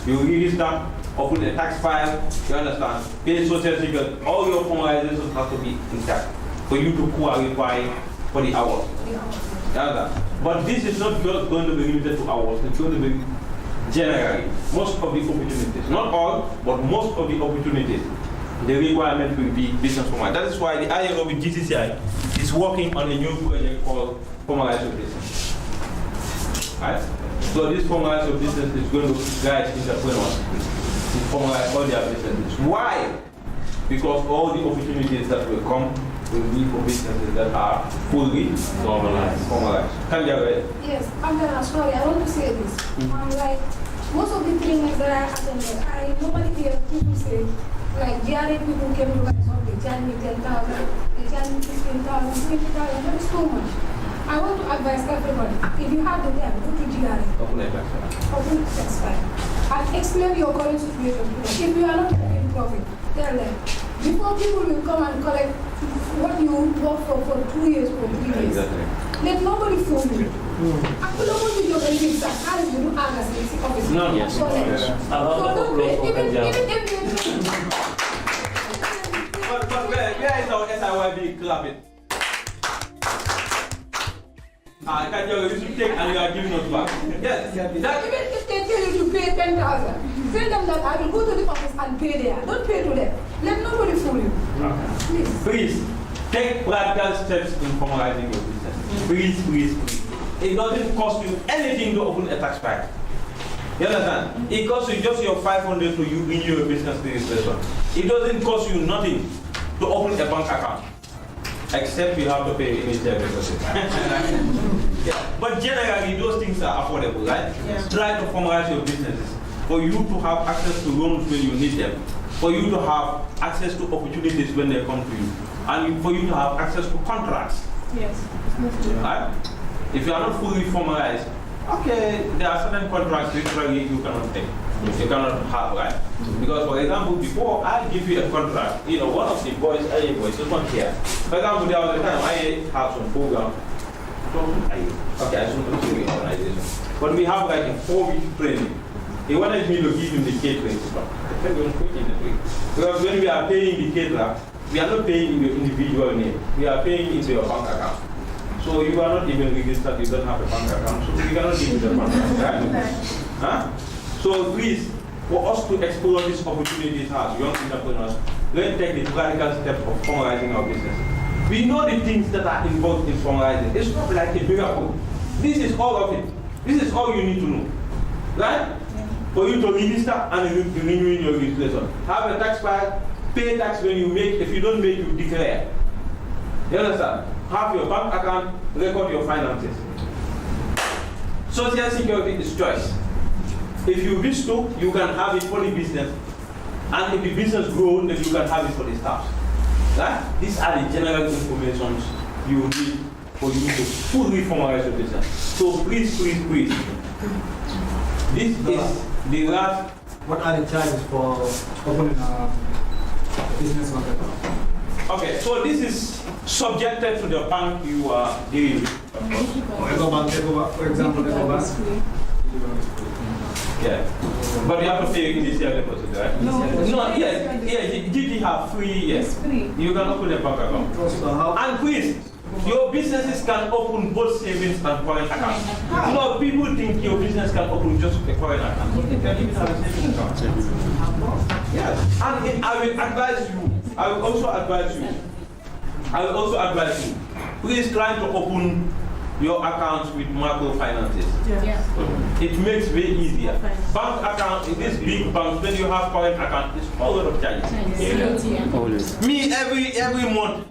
You register, open a tax file, you understand, pay social security, all your formalizations have to be intact for you to qualify for the award. But this is not just going to be limited to awards, it's going to be generally most of the opportunities, not all, but most of the opportunities, the requirement will be business formal. That is why the Ayea with GCCI is working on a new project called Formalize Your Business. Right? So this Formalize Your Business is going to guide entrepreneurs to formalize all their businesses. Why? Because all the opportunities that will come will be for businesses that are fully formalized. Can you read? Yes, I'm sorry, I want to say this. Like, most of the trainings that I attended, I normally hear people say, like, GRA people came to us, they charge me 10,000, they charge me 15,000, 20,000, that is too much. I want to advise everybody, if you have the time, go to GRA. Open a tax file. And explain your current situation to them. If you are not making profit, tell them. Before people will come and collect what you work for 2 years or 3 years. Exactly. Let nobody fool you. I don't want to do anything that how you do as a office. No, yes. So don't pay. Even But where is our SIYB clapping? You should take and you are giving us back. Yes. Even if they tell you to pay 10,000, tell them that I will go to the office and pay there. Don't pay to them. Let nobody fool you. Please, take practical steps in formalizing your business. Please. It doesn't cost you anything to open a tax file. You understand? It costs you just your 500 to you in your business registration. It doesn't cost you nothing to open a bank account. Except you have to pay initial deposit. Yeah. But generally, those things are affordable, right? Yeah. Try to formalize your businesses for you to have access to loans when you need them, for you to have access to opportunities when they come to you, and for you to have access to contracts. Yes. Right? If you are not fully formalized, okay, there are certain contracts literally you cannot take. You cannot have, right? Because, for example, before I give you a contract, you know, one of the boys, Ayea boys, just one here. For example, there was a time I have some program. Okay, I shouldn't do the organization. But we have like a 4-week training. He wanted me to give him the catering stuff. I said, because when we are paying the caterer, we are not paying in your individual name. We are paying into your bank account. So you are not even registered, you don't have a bank account, so we cannot give you the bank account, right? Huh? So please, for us to explore these opportunities as young entrepreneurs, let's take the practical steps of formalizing our business. We know the things that are involved in formalizing. It's not like a miracle. This is all of it. This is all you need to know, right? For you to register and renewing your registration. Have a tax file, pay tax when you make. If you don't make, you declare. You understand? Have your bank account, record your finances. Social security is choice. If you wish to, you can have it for the business. And if the business grows, then you can have it for the staff. Right? These are the general information you need for you to fully formalize your business. So please, please, please. This is the last. What are the charges for opening a business account? Okay, so this is subjected to the bank you are dealing with. For example, yeah. But you have to pay initial deposit, right? No, yeah, GT have free, yes. Free. You can open a bank account. And please, your businesses can open both savings and current accounts. You know, people think your business can open just a current account, but they can even have a savings account. Yes. And I will advise you, I will also advise you, please try to open your accounts with microfinances. Yeah. It makes it very easier. Bank account, in this big bank, when you have current account, it's a lot of charges. Yeah. Always. Me, every month,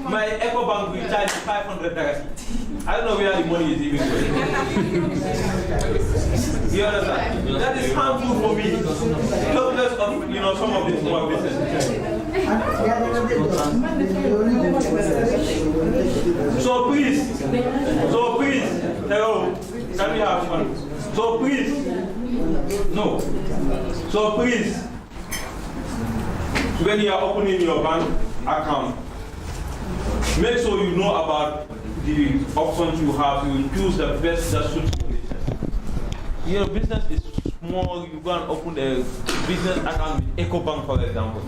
my Eco Bank will charge $500. I don't know where the money is even going. You understand? That is harmful for me. Because of some of these small businesses. So please, hello, can we have fun? So please, no. So please, when you are opening your bank account, make sure you know about the options you have. You choose the best that suits your business. Your business is small, you go and open a business account with EcoBank, for example.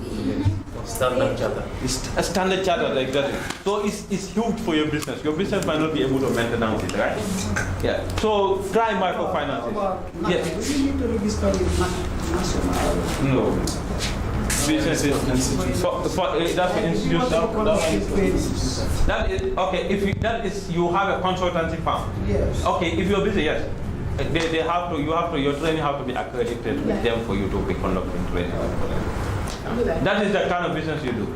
Standard Chartered. It's a standard charter, exactly. So it's huge for your business. Your business might not be able to maintain it, right? Yeah. So try microfinances. Yes. We need to register with national. No. Business is that's the institution. That is okay. You have a consultancy firm. Yes. Okay, if you're busy, yes. They have to. Your training have to be accredited with them for you to be conducting training. That is the kind of business you do.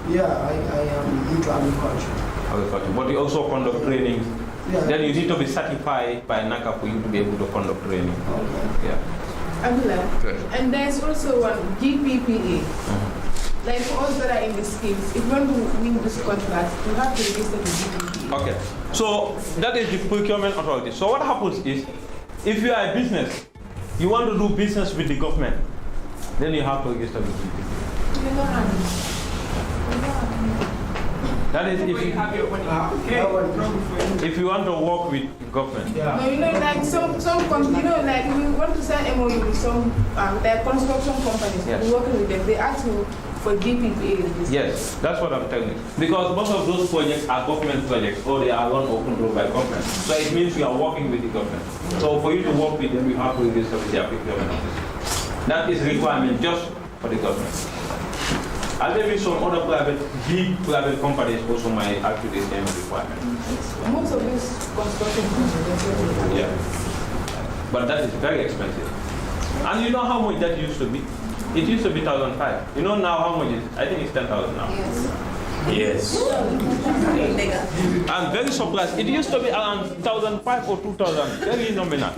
Yeah, I am into agriculture. But you also conduct training. Yeah. Then you need to be certified by NACA for you to be able to conduct training. Okay. Yeah. Good. And there's also one GPPA. Like for us that are in the schemes, if you want to win this contract, you have to register with GPPA. Okay. So that is the procurement authority. So what happens is, if you are a business, you want to do business with the government, then you have to register with GPPA. That is if you want to work with government. Yeah. No, like some like we want to sign MOU with some like construction companies. Yes. We're working with them. They ask you for GPPA. Yes, that's what I'm telling you. Because most of those projects are government projects, or they are run open door by government. So it means you are working with the government. So for you to work with them, you have to register with their procurement office. That is a requirement just for the government. And maybe some other big private companies also might actually the same requirement. Most of these construction companies. Yeah. But that is very expensive. And you know how much that used to be? It used to be 1,500. You know now how much it is? I think it's 10,000 now. Yes. I'm very surprised. It used to be around 1,500 or 2,000. Very nominal.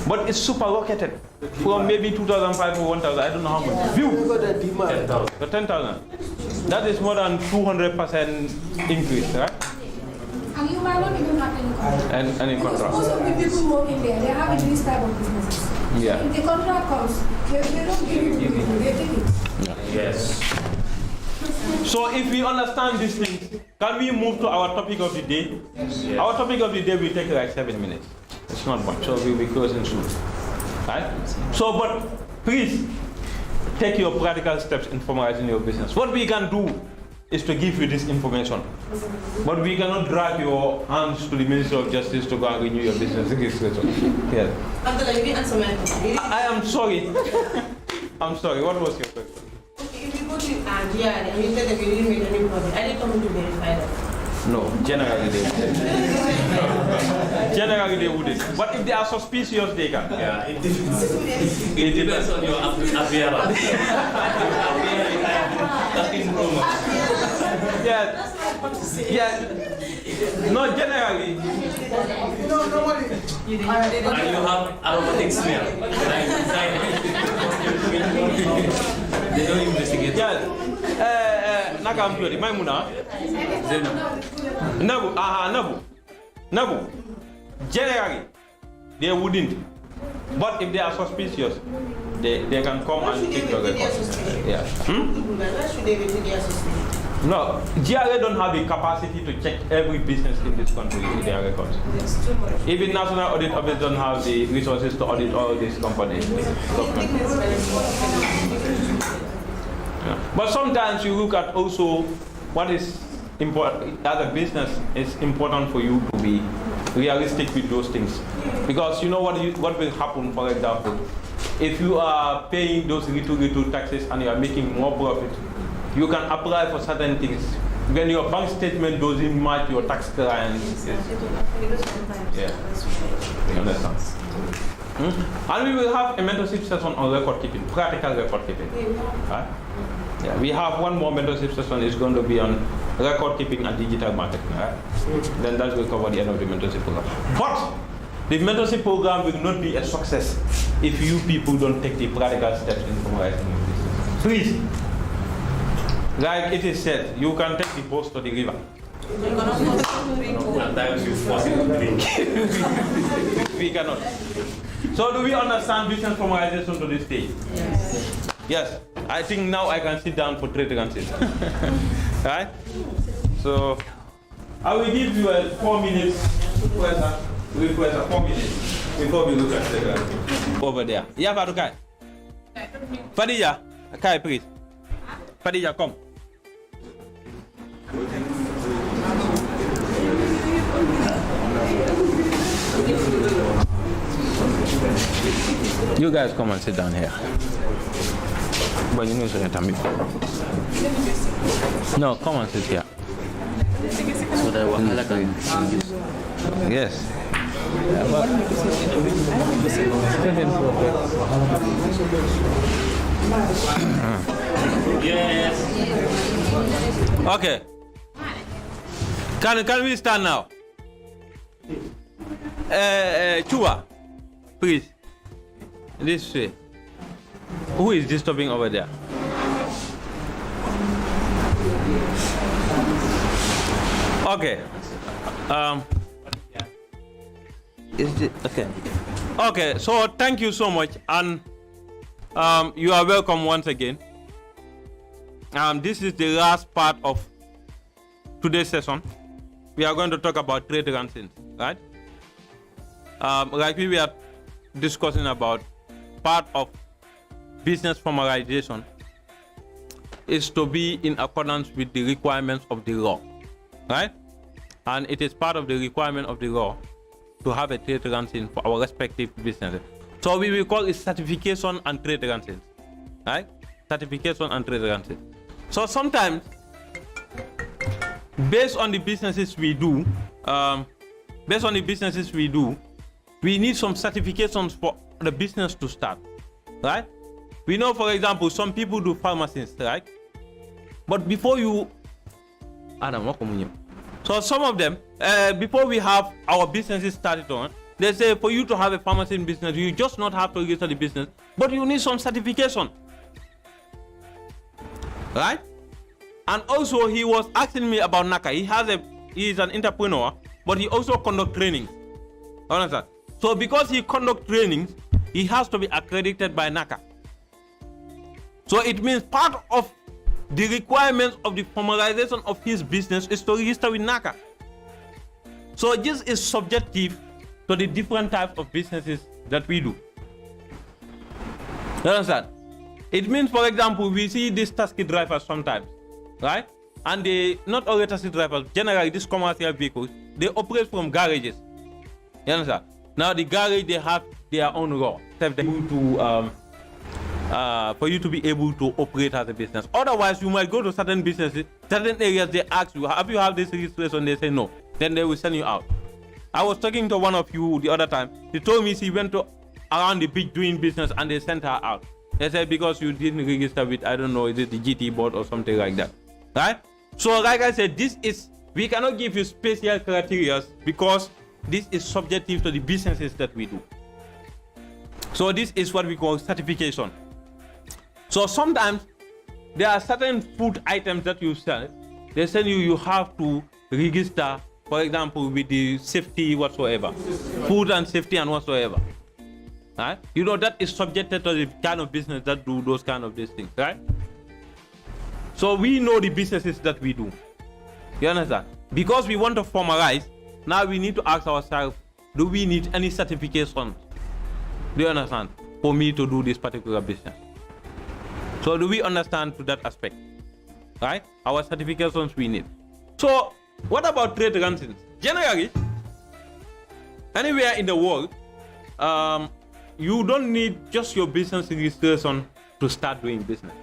But it's super rocketed. From maybe 2,500 or 1,000, I don't know how much. View. 10,000. That is more than 200% increase, right? And you might not even have any contract. Any contract. Most of the people working there, they're having these type of businesses. Yeah. If the contract comes, they don't give it to people, they take it. Yes. So if we understand these things, can we move to our topic of the day? Yes. Our topic of the day will take like 7 minutes. It's not much, so we'll be closing soon. Right? So, but please take your practical steps in formalizing your business. What we can do is to give you this information. But we cannot drag your hands to the Ministry of Justice to go and renew your business registration. Yes. I am sorry. I'm sorry. What was your question? Okay, if you go to GRD and you said that you didn't make any profit, are they coming to verify that? No, generally they wouldn't. Generally they wouldn't. But if they are suspicious, they can. Yeah, it depends on your appearance. Yeah. No, generally. And you have aromatic smell. They don't investigate. Yeah. Nakamplori, Maimuna. Nabu. Generally, they wouldn't. But if they are suspicious, they can come and take your record. Yeah. Why should they repeat their suspicion? No, GRA don't have the capacity to check every business in this country with their records. It's too much. Even National Audit Office don't have the resources to audit all these companies. Yeah. But sometimes you look at also what is important as a business. It's important for you to be realistic with those things, because you know what will happen. For example, if you are paying those little taxes and you are making more profit, you can apply for certain things when your bank statement doesn't match your tax clients. Yeah, you understand. And we will have a mentorship session on record keeping, practical record keeping. Right? Yeah, we have one more mentorship session. It's going to be on record keeping and digital marketing. Right? Then that will cover the end of the mentorship program. But the mentorship program will not be a success if you people don't take the practical steps in formalizing your business. Please, like it is said, you can take the horse to the river. Sometimes you force it to drink. We cannot. So do we understand business formalization to this stage? Yes. Yes. I think now I can sit down for 3 seconds. Right? So I will give you a 4 minutes request, 4 minutes before we look at the over there. Yeah, Farukai. Fadija, Kai, please. Fadija, come. You guys come and sit down here. But you know so you're me. No, come and sit here. So that Wakala can use. Yes. Yes. Okay. Can we stand now? Chua, please. This way. Who is disturbing over there? Okay. Is it okay? Okay. So thank you so much, and you are welcome once again. This is the last part of today's session. We are going to talk about trade rankings, right? Like we were discussing about part of business formalization is to be in accordance with the requirements of the law, right? And it is part of the requirement of the law to have a trade ranking for our respective businesses. So we will call it certification and trade rankings, right? Certification and trade rankings. So sometimes, based on the businesses we do, we need some certifications for the business to start, right? We know, for example, some people do pharmacies, right? But before you, so some of them, before we have our businesses started on, they say for you to have a pharmacy business, you just not have to register the business, but you need some certification, right? And also he was asking me about NACA. He is an entrepreneur, but he also conduct trainings. Understand? So because he conduct trainings, he has to be accredited by NACA. So it means part of the requirements of the formalization of his business is to register with NACA. So this is subjective to the different types of businesses that we do. You understand? It means, for example, we see these taxi drivers sometimes, right? and they, not all taxi drivers, generally these commercial vehicles, they operate from garages. You understand? Now the garage, they have their own law. For you to be able to operate as a business. Otherwise, you might go to certain businesses, certain areas, they ask you, have you have this registration? They say no. Then they will send you out. I was talking to one of you the other time. He told me she went to around the beach doing business and they sent her out. They said because you didn't register with, I don't know, is it the GT board or something like that. Right? So like I said, we cannot give you special criteria because this is subjective to the businesses that we do. So this is what we call certification. So sometimes there are certain food items that you sell. They tell you have to register, for example, with the safety whatsoever, food and safety and whatsoever. Right? You know that is subjected to the kind of business that do those kind of these things, right? So we know the businesses that we do. You understand? Because we want to formalize, now we need to ask ourselves, do we need any certification? Do you understand? For me to do this particular business. So do we understand to that aspect? Right? Our certifications we need. So what about trade licenses? Generally, anywhere in the world, you don't need just your business registration to start doing business.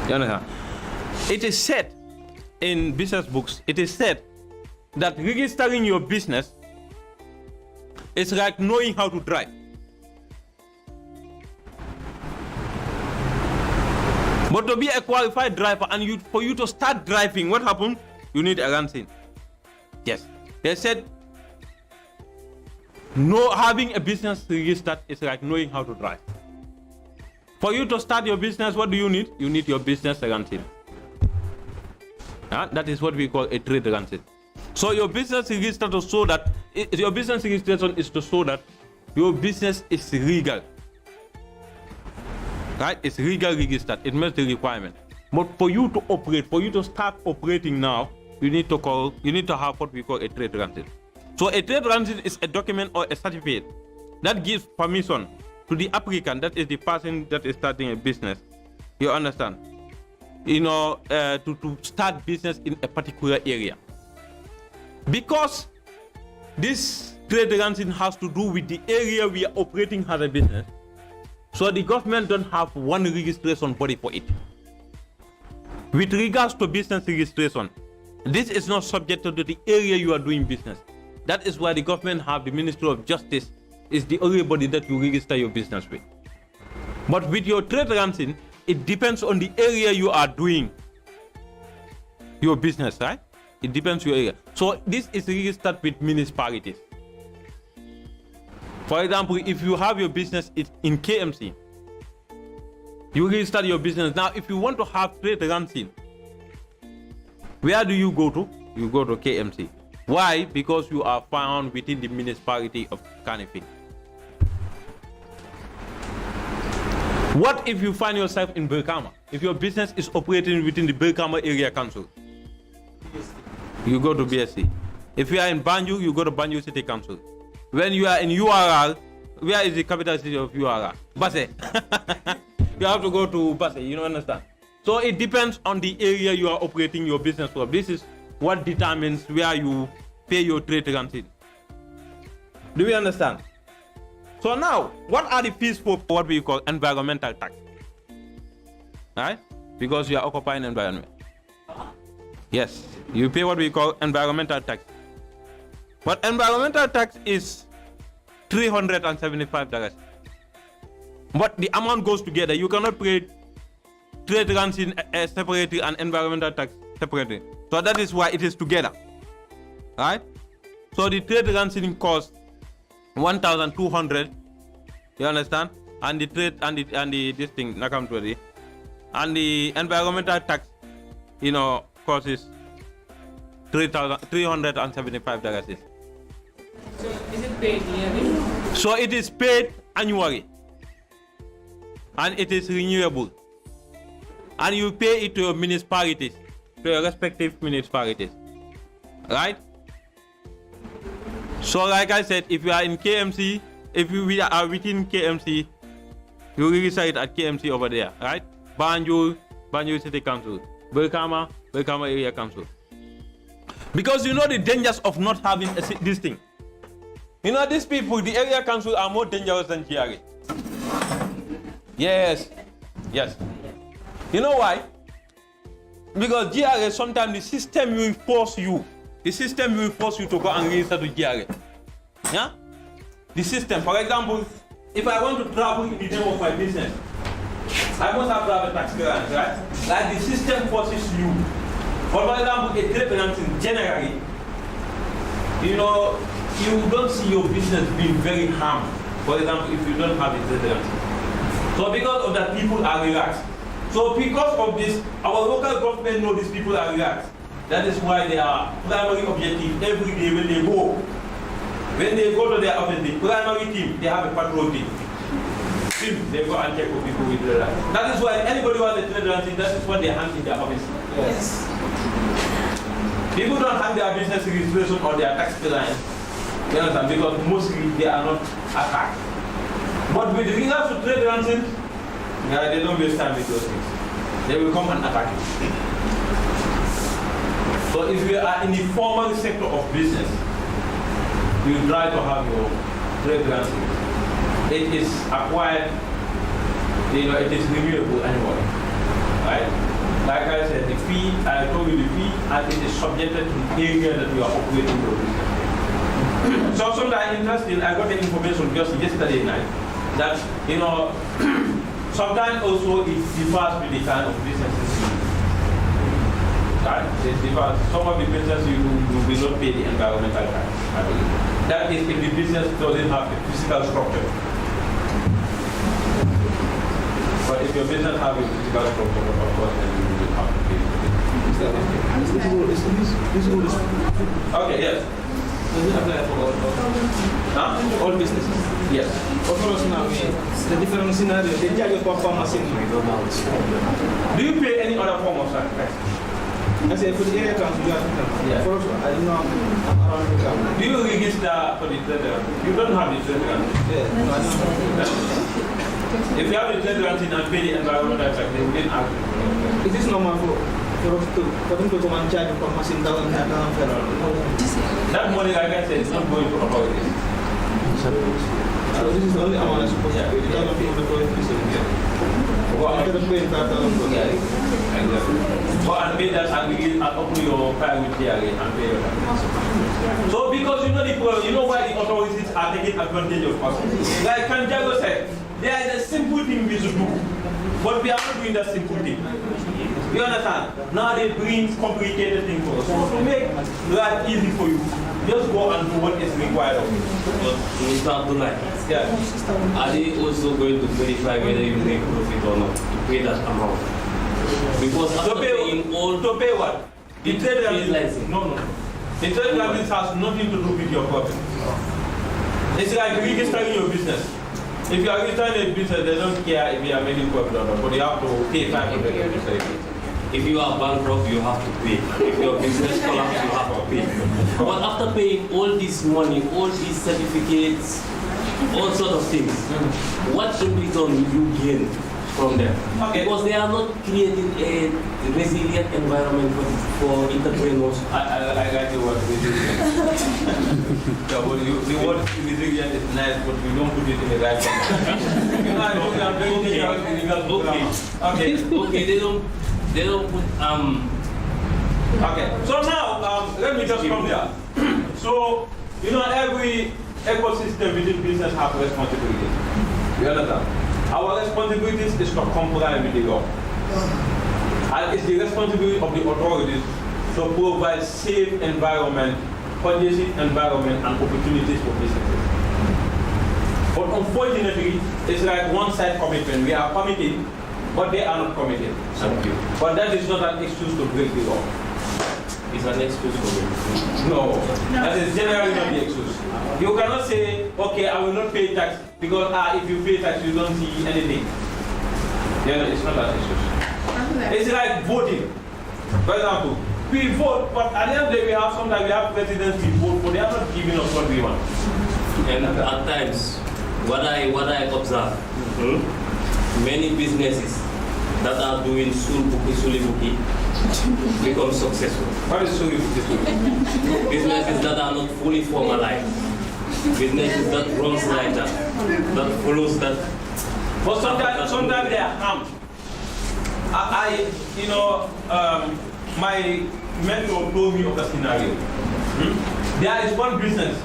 You understand? It is said in business books, it is said that registering your business is like knowing how to drive. But to be a qualified driver and for you to start driving, what happens? You need a license. Yes. They said having a business registered is like knowing how to drive. For you to start your business, what do you need? You need your business license. That is what we call a trade license. So your business register to show that your business registration is to show that your business is legal. Right? It's legal registered. It meets the requirement. But for you to operate, for you to start operating now, you need to have what we call a trade license. So a trade license is a document or a certificate that gives permission to the applicant, that is the person that is starting a business. You understand? You know, to start business in a particular area. Because this trade license has to do with the area we are operating as a business. So the government don't have one registration body for it. With regards to business registration, this is not subjected to the area you are doing business. That is why the government have the Ministry of Justice is the only body that you register your business with. But with your trade license, it depends on the area you are doing your business, right? It depends on your area. So this is registered with municipalities. For example, if you have your business in KMC, you register your business. Now, if you want to have trade license, where do you go to? You go to KMC. Why? Because you are found within the municipality of Kanifing. What if you find yourself in Berkama? If your business is operating within the Berkama Area Council, you go to BSC. If you are in Banjul, you go to Banjul City Council. When you are in URL, where is the capital city of URL? Basse. You have to go to Basse, you don't understand? So it depends on the area you are operating your business from. This is what determines where you pay your trade license. Do we understand? So now, what are the fees for what we call environmental tax? Right? Because you are occupying environment. Yes, you pay what we call environmental tax. But environmental tax is $375. But the amount goes together. You cannot pay trade license separately and environmental tax separately. So that is why it is together. Right? So the trade license costs 1,200. You understand? And the trade and the this thing, and the environmental tax, you know, cost is $375. So is it paid yearly? So it is paid annually. And it is renewable. And you pay it to your municipalities, to your respective municipalities. Right? So like I said, if you are in KMC, if we are within KMC, you register it at KMC over there, right? Banjul City Council. Berkama Area Council. Because you know the dangers of not having this thing. You know, these people, the area council are more dangerous than GRA. Yes. You know why? Because GRA, sometimes the system will force you. The system will force you to go and register to GRA. Yeah? The system, for example, if I want to travel in the name of my business, I must have to have a tax clearance, right? Like the system forces you. For example, a trade penalty generally, you know, you don't see your business being very harmed. For example, if you don't have a trade penalty. So because of that, people are relaxed. So because of this, our local government know these people are relaxed. That is why they are primary objective every day when they go. When they go to their office, the primary team, they have a patrol team. They go and check for people with trade penalty. That is why anybody who has a trade penalty, that is what they hang in their office. Yes. People don't have their business registration or their tax clearance, you understand, because mostly they are not attacked. But with regards to trade penalties, they don't waste time with those things. They will come and attack you. So if you are in the formal sector of business, you try to have your trade penalties. It is acquired, you know, it is renewable annually, right? Like I said, the fee, I told you the fee, and it is subjected to the area that you are operating your business. So sometimes interesting, I got the information just yesterday night that, you know, sometimes also it differs with the kind of businesses you do. Right? It differs. Some of the businesses you will not pay the environmental tax. That is if the business doesn't have a physical structure. But if your business has a physical structure, of course, then you will have to pay. Okay, yes. Does it apply for all businesses? Yes. Of course, now the different scenario, they charge for pharmacy. Do you pay any other form of sacrifice? I say for the area council, you have to come. Yeah. First, I don't know around the council. Do you register for the trader? You don't have the trader. Yeah, no, I don't know. If you have the trader and pay the environmental tax, they will ask you. It is normal for them to come and charge for pharmacy down federal. That money, like I said, is not going to authorities. So this is the only amount I'm supposed to pay. It doesn't pay for the Go and pay that and begin and open your file with DRA and pay your tax. So because you know the problem, you know why the authorities are taking advantage of us. Like Kanjago said, there is a simple thing we should do, but we are not doing that simple thing. You understand? Now they bring complicated things for us. So to make life easy for you, just go and do what is required of you. But Mr. Abdullah, yeah. Are they also going to verify whether you make profit or not to pay that amount? Because after paying all to pay what? The trade license. No. The trade license has nothing to do with your profit. It's like registering your business. If you are registering a business, they don't care if you are making profit or not, but you have to pay 500. If you are bankrupt, you have to pay. If your business collapses, you have to pay. But after paying all this money, all these certificates, all sort of things, what in return will you gain from them? Okay. Because they are not creating a resilient environment for entrepreneurs. I like the word resilient. Yeah, but the word resilient is nice, but we don't put it in the right context. You know, I know we are very dangerous in legal programs. Okay, they don't put Okay, so now let me just come there. So you know, every ecosystem within business has responsibilities. You understand? Our responsibilities is to comply with the law, and it's the responsibility of the authorities to provide safe environment, conducive environment, and opportunities for businesses. But unfortunately, it's like one-side commitment. We are committed, but they are not committed. Thank you. But that is not an excuse to break the law. It's an excuse for me. No, that is generally not the excuse. You cannot say, okay, I will not pay tax because if you pay tax, you don't see anything. Yeah, no, it's not an excuse. It's like voting. For example, we vote, but at the end of the day, sometimes we have presidents we vote for, they are not giving us what we want. And at times, what I observe, many businesses, that are doing sulibuki become successful. What is sulibuki? Businesses that are not fully formalized. Businesses that runs like that follows that. But sometimes they are harmed. My mentor told me of a scenario. There is one business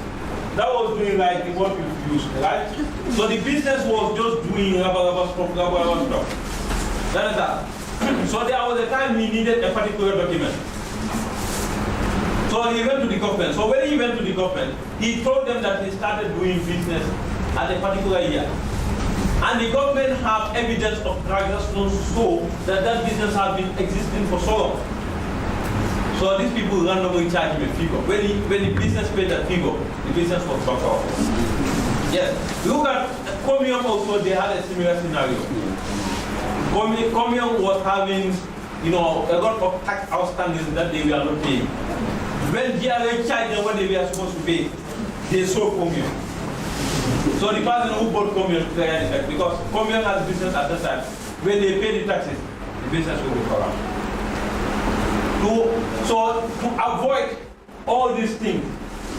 that was doing like what you use, right? So the business was just doing rubber stuff. That is that. So there was a time he needed a particular document. So he went to the government. So when he went to the government, he told them that he started doing business at a particular year. And the government have evidence of transactions so that business has been existing for so long. So these people randomly charge him a figure. When the business paid that figure, the business was back off. Yes. Look at Comium also, they had a similar scenario. Comium was having, a lot of tax outstanding that they were not paying. When DRA charged them what they were supposed to pay, they sold Comium. So the person who bought Comium cleared the tax because Comium has business at that time. When they pay the taxes, the business will be corrupt. So to avoid all these things,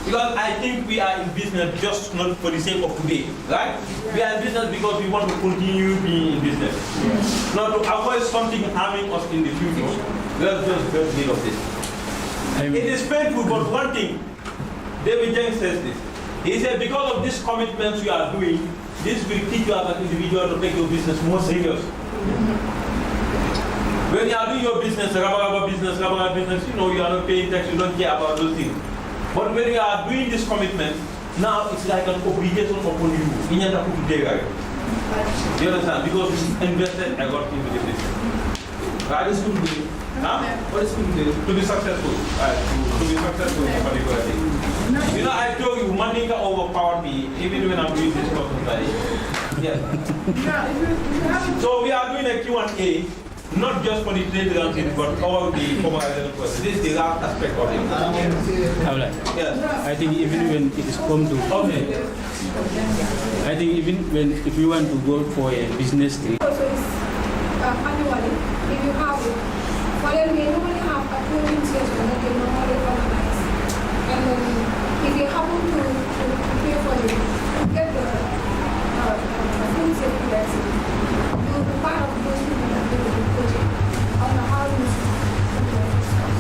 because I think we are in business just not for the sake of today, right? We are in business because we want to continue being in business. Yes. Not to avoid something harming us in the future. Let's just get rid of this. It is painful, but one thing, David James says this. He said, because of these commitments you are doing, this will teach you as an individual to take your business more serious. When you are doing your business, rubber business, you are not paying tax, you don't care about those things. But when you are doing this commitment, now it's like an obligation upon you. You need to understand? Because you invested a lot into the business. What is good to do? What is good to do? To be successful. To be successful in a particular thing. I told you, money can overpower me, even when I'm doing this kind of study. Yes. So we are doing a Q&A. Not just for the trade ranking, but all the formalization process. This is the last aspect of it. Yes. I think even when it is come to I think even when if you want to go for a business trip. Also it's annually, if you have it. For then we normally have a 2 weeks that they normally organize. And then if you happen to pay for it, to get the food safety vaccine, you'll be part of those people that do the project on the housing.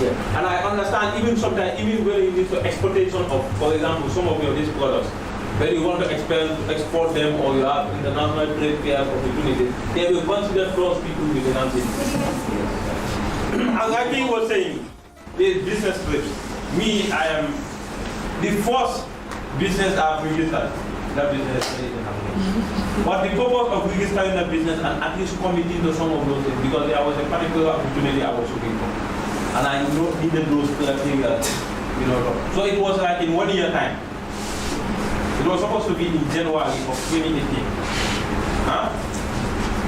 Yeah. And I understand even sometimes, even when you need to exportation of, for example, some of these products, when you want to export them or you have international trade fair opportunities, they will consider those people with an answer. As I think was saying, the business trips. Me, I am the first business I've registered. That business is happening. But the purpose of registering that business and at least committing to some of those things, because there was a particular opportunity I was looking for. And I needed those things that, So it was like in 1 year time. It was supposed to be in January of 2018.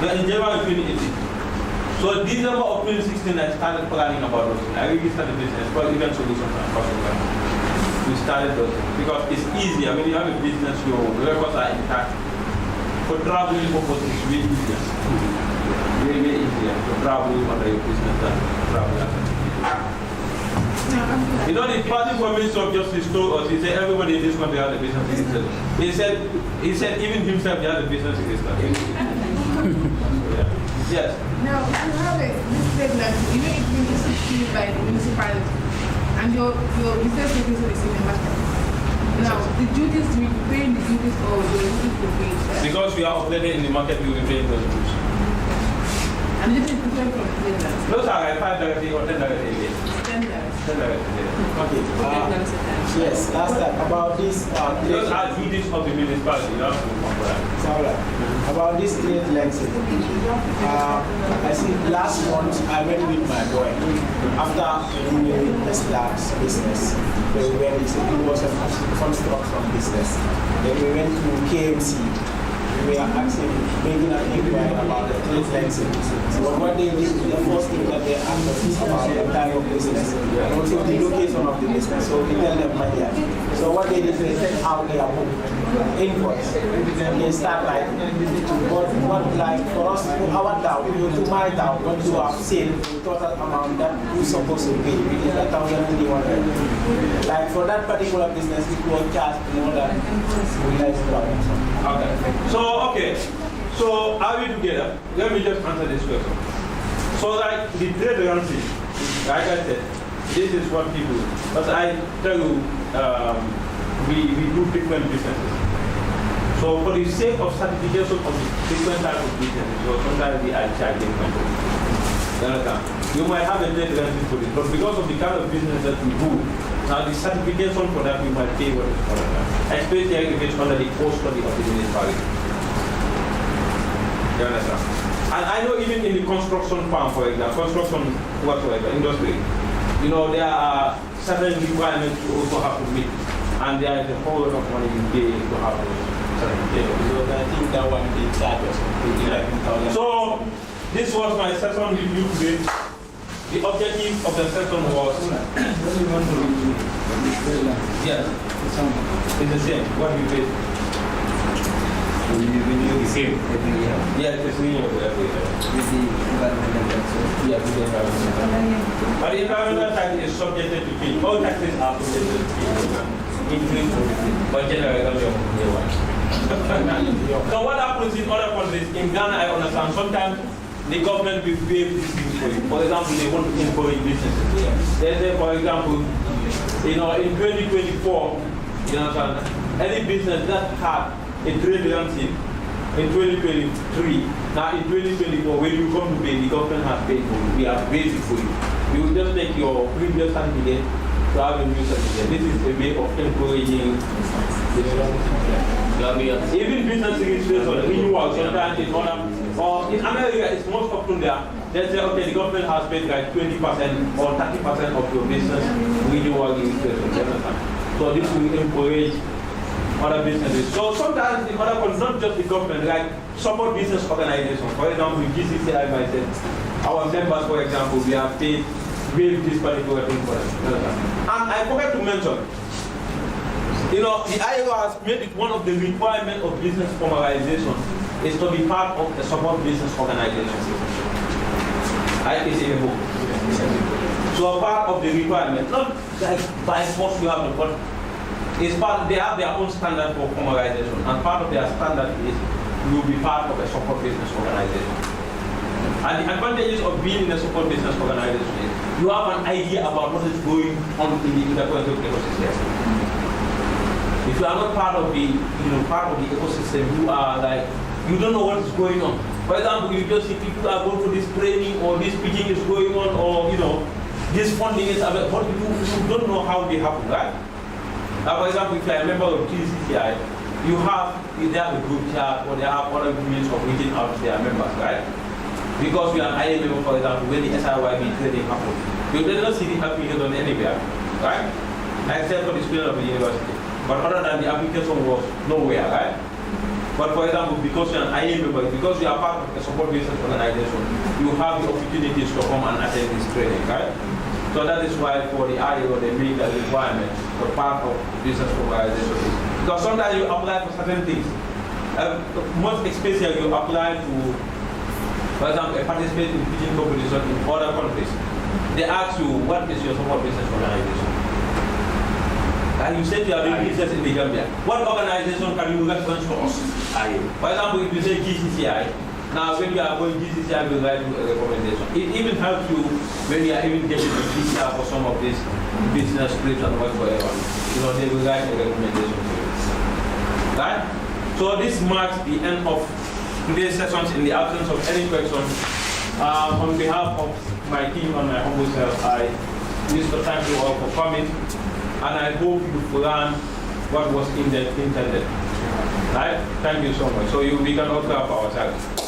In January 2018. So December of 2016, I started planning about those things. I registered the business for event solutions and cross-program. We started those things because it's easier. When you have a business, your records are intact. For traveling purposes, it's really easier. Very, very easier to travel under your business than travel as a the party for Minister of Justice told us, he said everybody in this country has a business register. He said even himself he has a business register. Yes. Now, you have this statement, even if it is issued by the municipality, and your business register is in the market. Now, the duties, we pay the duties or the duties to pay? Because we are operating in the market, we will be paying those duties. And this is different from the those are like 5 directly or 10 directly a day. 10 directly. Okay. Yes, last time about this. Those are duties of the municipality. You have to come for that. It's all right. About this trade length. I see last month I went with my boy after doing this last business. We went, it was a construction business. Then we went to KMC. we are actually making an inquiry about the trade license. So what they did, the first thing that they ask us is about the type of business and also the location of the business. So we tell them Maria. So what they did, they send out their invoice. They start like, what like for us, our town, to my town, what you have seen, the total amount that you're supposed to pay, which is 1,300. Like for that particular business, it will charge more than Okay. So are we together? Let me just answer this question. So like the trade currency, like I said, this is what people do. But I tell you, we do different businesses. So for the sake of certification of the different types of businesses, so sometimes we are charging different. You might have a trade currency for it, but because of the kind of business that we do, now the certification for that we might pay what is called that. Especially if it's under the cost of the municipality. You understand? And I know even in the construction farm, for example, construction whatsoever, industry, you know, there are certain requirements you also have to meet. And there is a whole lot of money you pay to have those certifications. So I think that one they charge us. So this was my session with you today. The objective of the session was yes, it's the same. What you pay? We do the same every year. Yeah, it's renewable every year. With the environmental tax. Yeah, with the environmental tax. But the environmental tax is subjected to change. All taxes are subjected to change. Increase but generally So what happens in other countries, in Ghana I understand, sometimes the government will pay these things for you. For example, they want to encourage businesses. They say, for example, you know, in 2024, you understand, any business that had a trade currency in 2023, now in 2024, when you come to pay, the government has paid for you. We have paid it for you. You will just take your previous certificate to have a new certificate. This is a way of encouraging even business registration, renewal, sometimes in order, or in America, it's most often there. They say, okay, the government has paid like 20% or 30% of your business renewal registration. So this will encourage other businesses. So sometimes in other countries, not just the government, like support business organizations. For example, GCCI myself, our members, for example, we have paid this particular thing for them. And I forgot to mention, you know, the Ayea has made it one of the requirements of business formalization is to be part of the support business organization. It's in the book. So a part of the requirement, not like by force you have to, but it's part, they have their own standard for formalization, and part of their standard is you will be part of a support business organization. And the advantages of being in a support business organization is you have an idea about what is going on in the entrepreneurial ecosystem. If you are not part of the, part of the ecosystem, you are like, you don't know what is going on. For example, you just see people are going for this training or this pitching is going on, or this funding is available, but you don't know how they happen, right? Now, for example, if you are a member of GCCI, you have either a group chat or they have other means of reaching out to their members, right? Because we are an Ayea member, for example, when the SIYB training happens, you did not see the application anywhere, right? Except for the student of the university. But other than the application was nowhere, right? But for example, because you're an Ayea member, because you are part of a support business organization, you have the opportunities to come and attend this training, right? So that is why for the Ayea, they make a requirement for part of business organization. Because sometimes you apply for certain things. Most especially you apply to, for example, participate in pitching competition in other countries. They ask you, what is your support business organization? And you said you are doing business in the Gambia. What organization can you reference to us? For example, if you say GCCI, now when you are going GCCI, will write you a recommendation. It even helps you when you are even getting a GCCI for some of these business trips and whatsoever. They will write a recommendation to you. Right? So this marks the end of today's sessions in the absence of any questions. On behalf of my team and my humble self, I wish to thank you all for coming. And I hope you've learned what was intended. Right? Thank you so much. So we can all clap ourselves.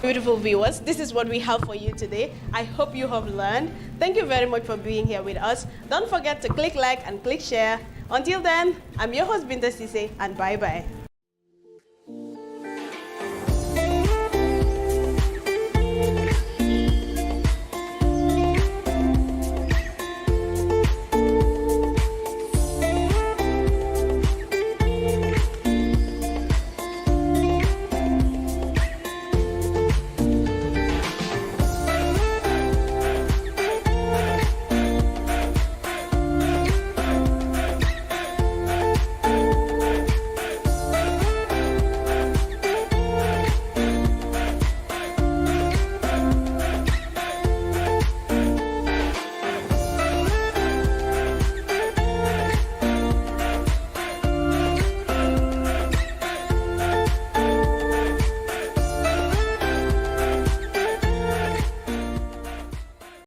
Beautiful viewers, this is what we have for you today. I hope you have learned. Thank you very much for being here with us. Don't forget to click like and click share. Until then, I'm your host Binta Ceesay, and bye-bye.